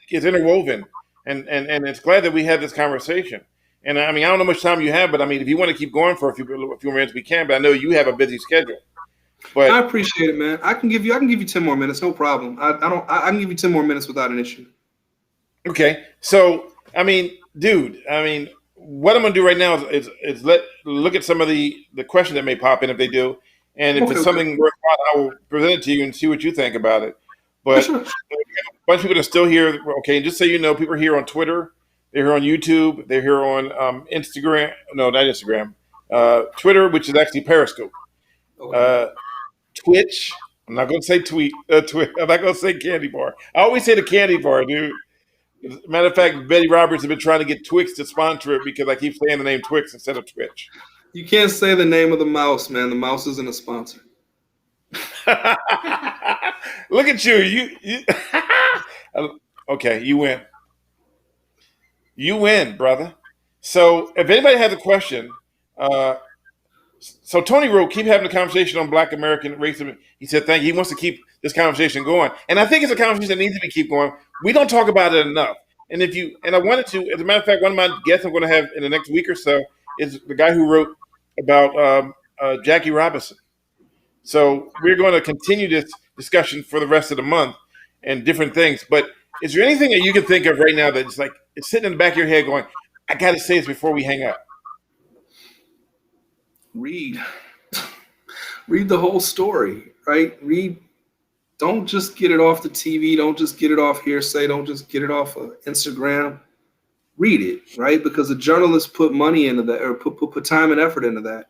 is interwoven, and it's glad that we had this conversation. And I mean, I don't know how much time you have, but I mean, if you want to keep going for a few minutes, we can. But I know you have a busy schedule. But I appreciate it, man. I can give you 10 more minutes, no problem. I can give you 10 more minutes without an issue. Okay, so I mean, dude, what I'm gonna do right now is look at some of the questions that may pop in if they do, and if it's something worthwhile, I will present it to you and see what you think about it. But Sure. a bunch of people are still here. Okay, and just so you know, people are here on Twitter, they're here on YouTube, they're here on Instagram. No, not Instagram. Twitter, which is actually Periscope. Twitch. I'm not gonna say tweet. I'm not gonna say candy bar. I always say the candy bar, dude. Matter of fact, Betty Roberts has been trying to get Twix to sponsor it because I keep saying the name Twix instead of Twitch. You can't say the name of the mouse, man. The mouse isn't a sponsor. Look at you. Okay, you win. You win, brother. So if anybody has a question, so Tony wrote, keep having the conversation on Black American racism. He said, thank you. He wants to keep this conversation going. And I think it's a conversation that needs to be keep going. We don't talk about it enough. And I wanted to, as a matter of fact, one of my guests I'm going to have in the next week or so is the guy who wrote about Jackie Robinson. So we're going to continue this discussion for the rest of the month and different things. But is there anything that you can think of right now that's like, it's sitting in the back of your head going, I got to say this before we hang up? Read the whole story, right? Don't just get it off the TV. Don't just get it off hearsay. Don't just get it off of Instagram. Read it, right? Because the journalists put money into that, or put time and effort into that.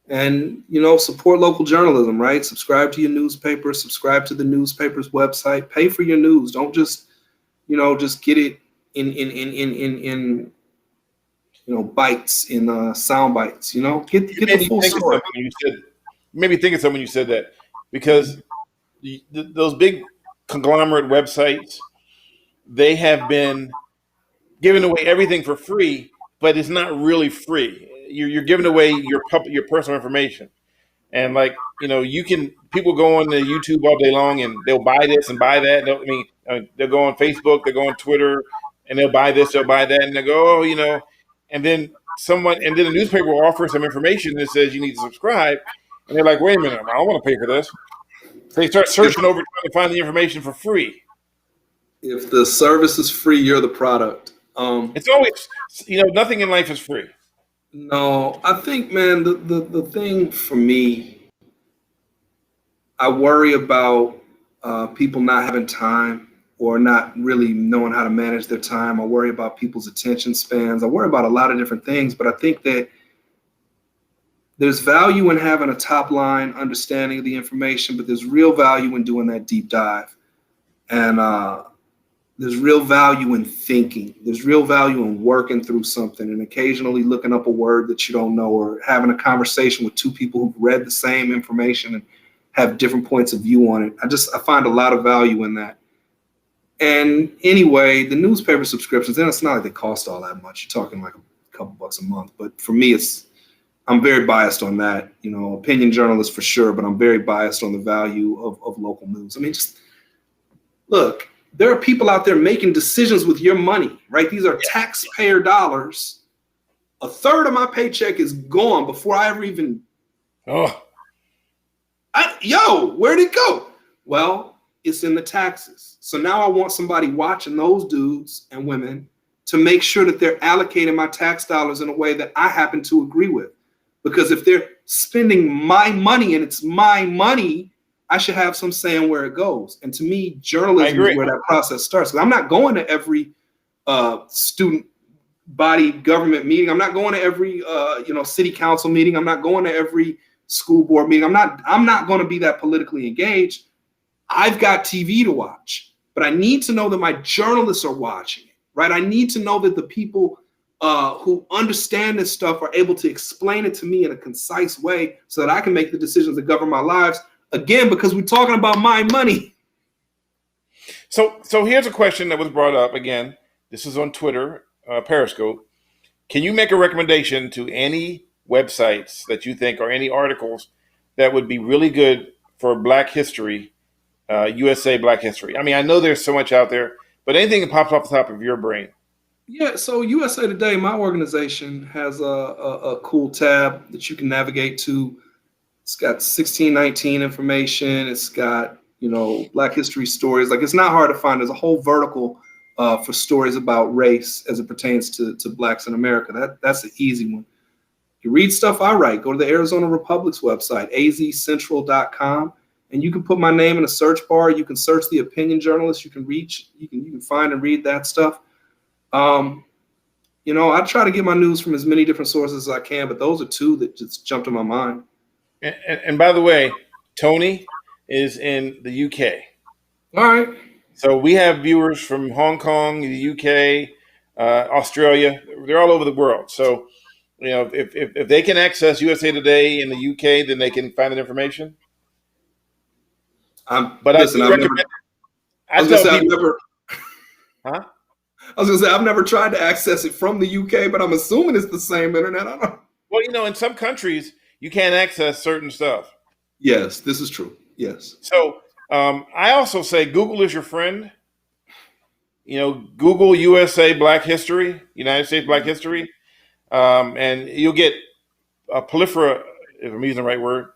And, support local journalism, right? Subscribe to your newspaper, subscribe to the newspaper's website, pay for your news. Don't just, just get it in bites, in sound bites, get the full story. You made me think of something when you said that, because those big conglomerate websites, they have been giving away everything for free, but it's not really free. You're giving away your personal information, and people go on the YouTube all day long and they'll buy this and buy that. They'll go on Facebook, they'll go on Twitter, and they'll buy this, they'll buy that, and they go, and then the newspaper will offer some information that says you need to subscribe, and they're like, wait a minute, I don't want to pay for this. So they start searching over trying to find the information for free. If the service is free, you're the product. It's always, nothing in life is free. No, I think, man, the thing for me, I worry about people not having time or not really knowing how to manage their time. I worry about people's attention spans. I worry about a lot of different things, but I think that there's value in having a top line understanding of the information, but there's real value in doing that deep dive. And there's real value in thinking. There's real value in working through something and occasionally looking up a word that you don't know, or having a conversation with two people who've read the same information and have different points of view on it. I find a lot of value in that. And anyway, the newspaper subscriptions, and it's not like they cost all that much. You're talking like a couple bucks a month. But for me, I'm very biased on that. Opinion journalist for sure, but I'm very biased on the value of local news. Just look. There are people out there making decisions with your money, right? These are taxpayer dollars. A third of my paycheck is gone before I ever even. Where'd it go? Well, it's in the taxes. So now I want somebody watching those dudes and women to make sure that they're allocating my tax dollars in a way that I happen to agree with. Because if they're spending my money and it's my money, I should have some say in where it goes. And to me, journalism is where that process starts. I'm not going to every student body government meeting. I'm not going to every city council meeting. I'm not going to every school board meeting. I'm not going to be that politically engaged. I've got TV to watch, but I need to know that my journalists are watching it, right? I need to know that the people who understand this stuff are able to explain it to me in a concise way so that I can make the decisions that govern my lives. Again, because we're talking about my money. So here's a question that was brought up again. This is on Twitter, Periscope. Can you make a recommendation to any websites that you think or any articles that would be really good for Black history, USA Black history? I mean, I know there's so much out there, but anything that pops off the top of your brain. Yeah, so USA Today, my organization, has a cool tab that you can navigate to. It's got 1619 information. It's got, Black history stories. Like, it's not hard to find. There's a whole vertical for stories about race as it pertains to Blacks in America. That's an easy one. You read stuff I write, go to the Arizona Republic's website, azcentral.com, and you can put my name in a search bar. You can search the opinion journalists you can reach. You can find and read that stuff. I try to get my news from as many different sources as I can, but those are two that just jumped in my mind. And by the way, Tony is in the UK. All right. So we have viewers from Hong Kong, the UK, Australia. They're all over the world. So, if they can access USA Today in the UK, then they can find that information. I've never tried to access it from the UK, but I'm assuming it's the same internet. I don't know. Well, in some countries, you can't access certain stuff. Yes, this is true. Yes. So I also say Google is your friend. Google USA Black History, United States Black History, and you'll get a plethora, if I'm using the right word.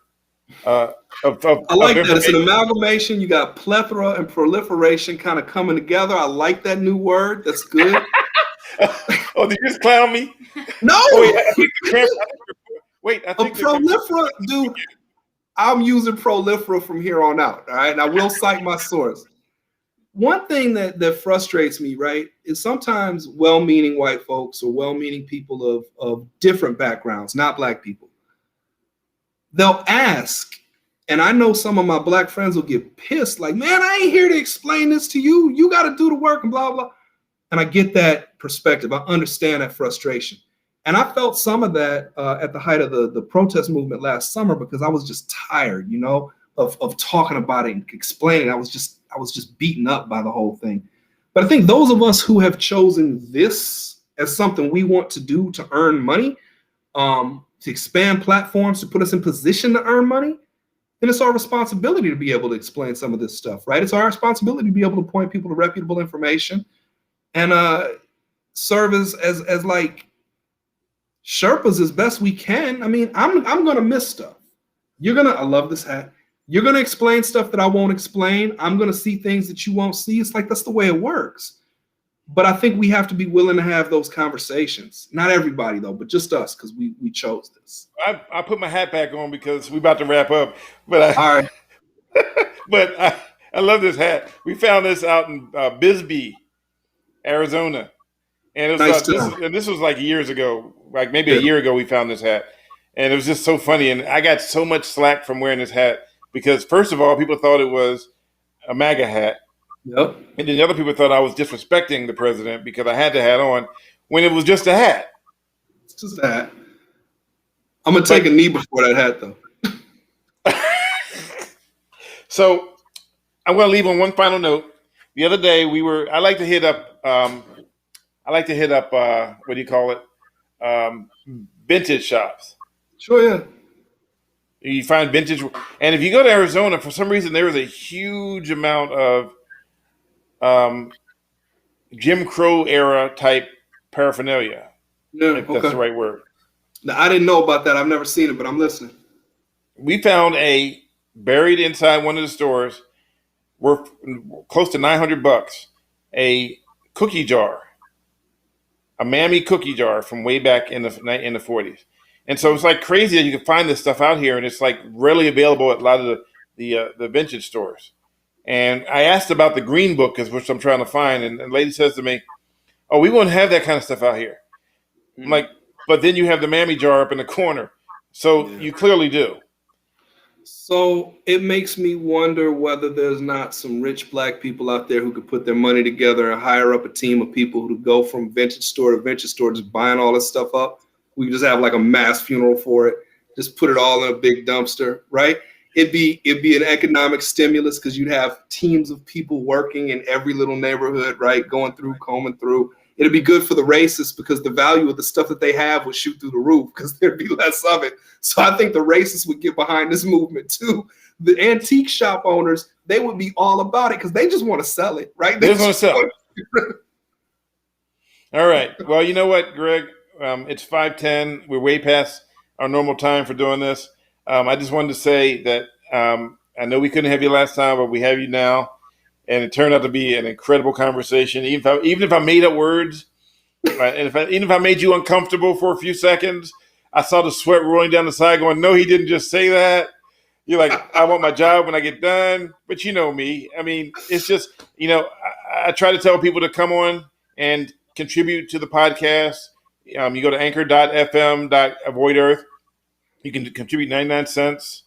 I like that. It's an amalgamation. You got plethora and proliferation kind of coming together. I like that new word. That's good. Oh, did you just clown me? No. Wait, I think prolifera, dude. I'm using prolifera from here on out. All right. And I will cite my source. One thing that frustrates me, right, is sometimes well-meaning white folks or well-meaning people of different backgrounds, not Black people, they'll ask, and I know some of my Black friends will get pissed, like, man, I ain't here to explain this to you. You got to do the work and blah, blah. And I get that perspective. I understand that frustration. And I felt some of that at the height of the protest movement last summer, because I was just tired, of talking about it and explaining. I was just beaten up by the whole thing. But I think those of us who have chosen this as something we want to do to earn money, to expand platforms, to put us in position to earn money, then it's our responsibility to be able to explain some of this stuff, right? It's our responsibility to be able to point people to reputable information and serve as like Sherpas as best we can. I mean, I'm gonna miss stuff. I love this hat. You're gonna explain stuff that I won't explain. I'm gonna see things that you won't see. It's like, that's the way it works. But I think we have to be willing to have those conversations. Not everybody though, but just us, because we chose this. I put my hat back on because we're about to wrap up. But all right. But I love this hat. We found this out in Bisbee, Arizona. And it was this was like years ago, like maybe a year ago we found this hat. And it was just so funny. And I got so much slack from wearing this hat because, first of all, people thought it was a MAGA hat. Yep. And then the other people thought I was disrespecting the president because I had the hat on when it was just a hat. It's just a hat. I'm going to take a knee before that hat, though. So I'm going to leave on one final note. The other day I like to hit up, what do you call it? Vintage shops. Sure, yeah. You find vintage. And if you go to Arizona, for some reason, there is a huge amount of Jim Crow era type paraphernalia. Yeah, if that's the right word. Now, I didn't know about that. I've never seen it, but I'm listening. We found buried inside one of the stores, worth close to $900, a cookie jar, a Mammy cookie jar from way back in the 40s. And so it's like crazy that you can find this stuff out here, and it's like readily available at a lot of the vintage stores. And I asked about the Green Book, which I'm trying to find, and the lady says to me, "Oh, we won't have that kind of stuff out here." I'm like, but then you have the Mammy jar up in the corner, so you clearly do. So it makes me wonder whether there's not some rich Black people out there who could put their money together and hire up a team of people who go from vintage store to vintage store, just buying all this stuff up. We could just have like a mass funeral for it, just put it all in a big dumpster, right? it'd be an economic stimulus because you'd have teams of people working in every little neighborhood, right? Combing through. It'd be good for the racists because the value of the stuff that they have would shoot through the roof because there'd be less of it. So I think the racists would get behind this movement too. The antique shop owners, they would be all about it because they just want to sell it, right? They just want to sell it. All right. Well, you know what, Greg? It's 5:10. We're way past our normal time for doing this. I just wanted to say that I know we couldn't have you last time, but we have you now. And it turned out to be an incredible conversation. Even if I made up words, and even if I made you uncomfortable for a few seconds, I saw the sweat rolling down the side going, no, he didn't just say that. You're like, I want my job when I get done. But you know me. I mean, it's just, I try to tell people to come on and contribute to the podcast. You go to anchor.fm/avoid earth. You can contribute 99 cents.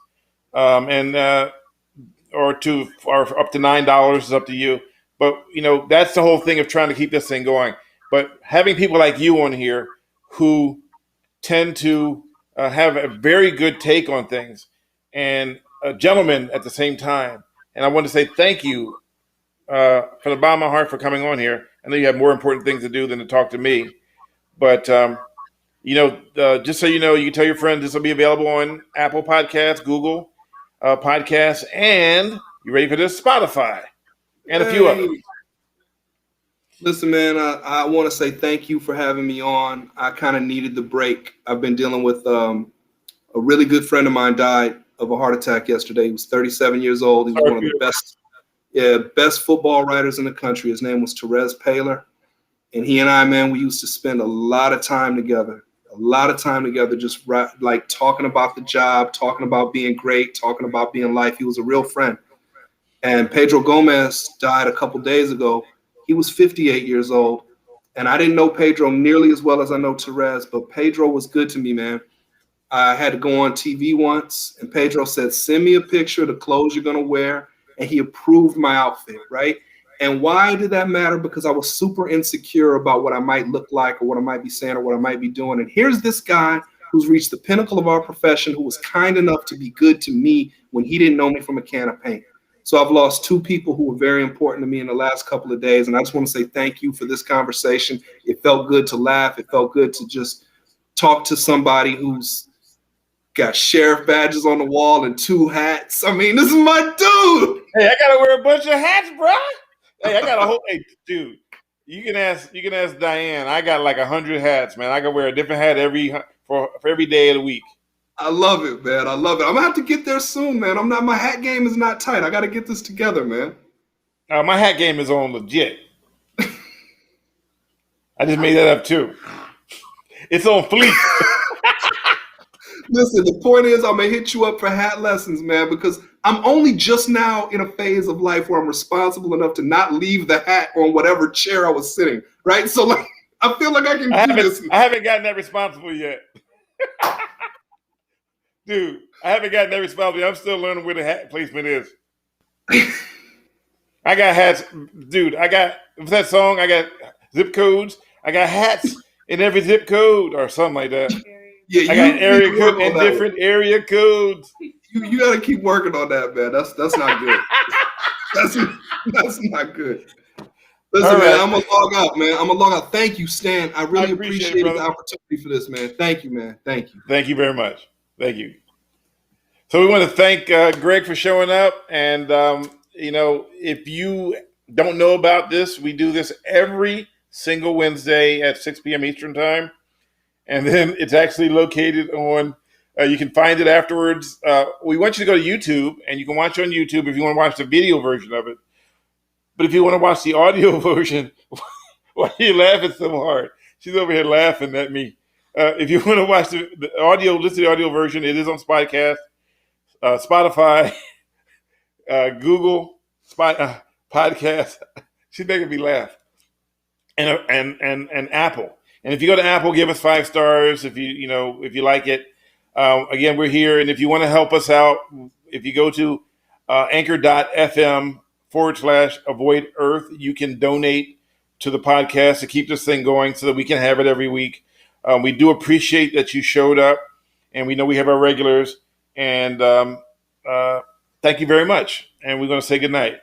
Or up to $9 is up to you. But, that's the whole thing of trying to keep this thing going. But having people like you on here who tend to have a very good take on things and a gentleman at the same time. And I want to say thank you from the bottom of my heart for coming on here. I know you have more important things to do than to talk to me. But, just so you know, you can tell your friends this will be available on Apple Podcasts, Google Podcasts, and you ready for this? Spotify, and a few others. Listen, man, I want to say thank you for having me on. I kind of needed the break. I've been dealing with a really good friend of mine died of a heart attack yesterday. He was 37 years old. He was one of the best football writers in the country. His name was Therese Paylor. And he and I, man, we used to spend a lot of time together. Just like talking about the job, talking about being great, talking about being life. He was a real friend. And Pedro Gomez died a couple days ago. He was 58 years old. And I didn't know Pedro nearly as well as I know Therese, but Pedro was good to me, man. I had to go on TV once, and Pedro said, send me a picture of the clothes you're going to wear. And he approved my outfit, right? And why did that matter? Because I was super insecure about what I might look like or what I might be saying or what I might be doing. And here's this guy who's reached the pinnacle of our profession, who was kind enough to be good to me when he didn't know me from a can of paint. So I've lost two people who were very important to me in the last couple of days. And I just want to say thank you for this conversation. It felt good to laugh. It felt good to just talk to somebody who's got sheriff badges on the wall and 2 hats. I mean, this is my dude. Hey, I got to wear a bunch of hats, bro. Hey, I got a whole. Hey, dude, you can ask Diane. I got like 100 hats, man. I can wear a different hat for every day of the week. I love it, man. I love it. I'm gonna have to get there soon, man. My hat game is not tight. I got to get this together, man. My hat game is on legit. I just made that up too. It's on fleek. Listen, the point is, I'm gonna hit you up for hat lessons, man, because I'm only just now in a phase of life where I'm responsible enough to not leave the hat on whatever chair I was sitting, right? So, like, I feel like I can do this. I haven't gotten that responsible yet. Dude, I haven't gotten that responsible yet. I'm still learning where the hat placement is. I got hats. Dude, what's that song? I got zip codes. I got hats in every zip code or something like that. Yeah, I got area code and different area codes. You got to keep working on that, man. That's not good. that's not good. Listen, man, I'm gonna log out, man. I'm gonna log out. Thank you, Stan. I really appreciate the opportunity for this, man. Thank you, man. Thank you. Thank you very much. Thank you. So we want to thank Greg for showing up. And if you don't know about this, we do this every single Wednesday at 6 p.m. Eastern time. And then it's actually located on, you can find it afterwards. We want you to go to YouTube, and you can watch on YouTube if you want to watch the video version of it. But if you want to watch the audio version, why are you laughing so hard? She's over here laughing at me. If you want to watch the audio, listen to the audio version, it is on Spotify, Google, Podcast. She's making me laugh. And Apple. And if you go to Apple, give us 5 stars if you like it. Again, we're here. And if you want to help us out, if you go to anchor.fm/avoid earth, you can donate to the podcast to keep this thing going so that we can have it every week. We do appreciate that you showed up, and we know we have our regulars. And thank you very much. And we're going to say good night.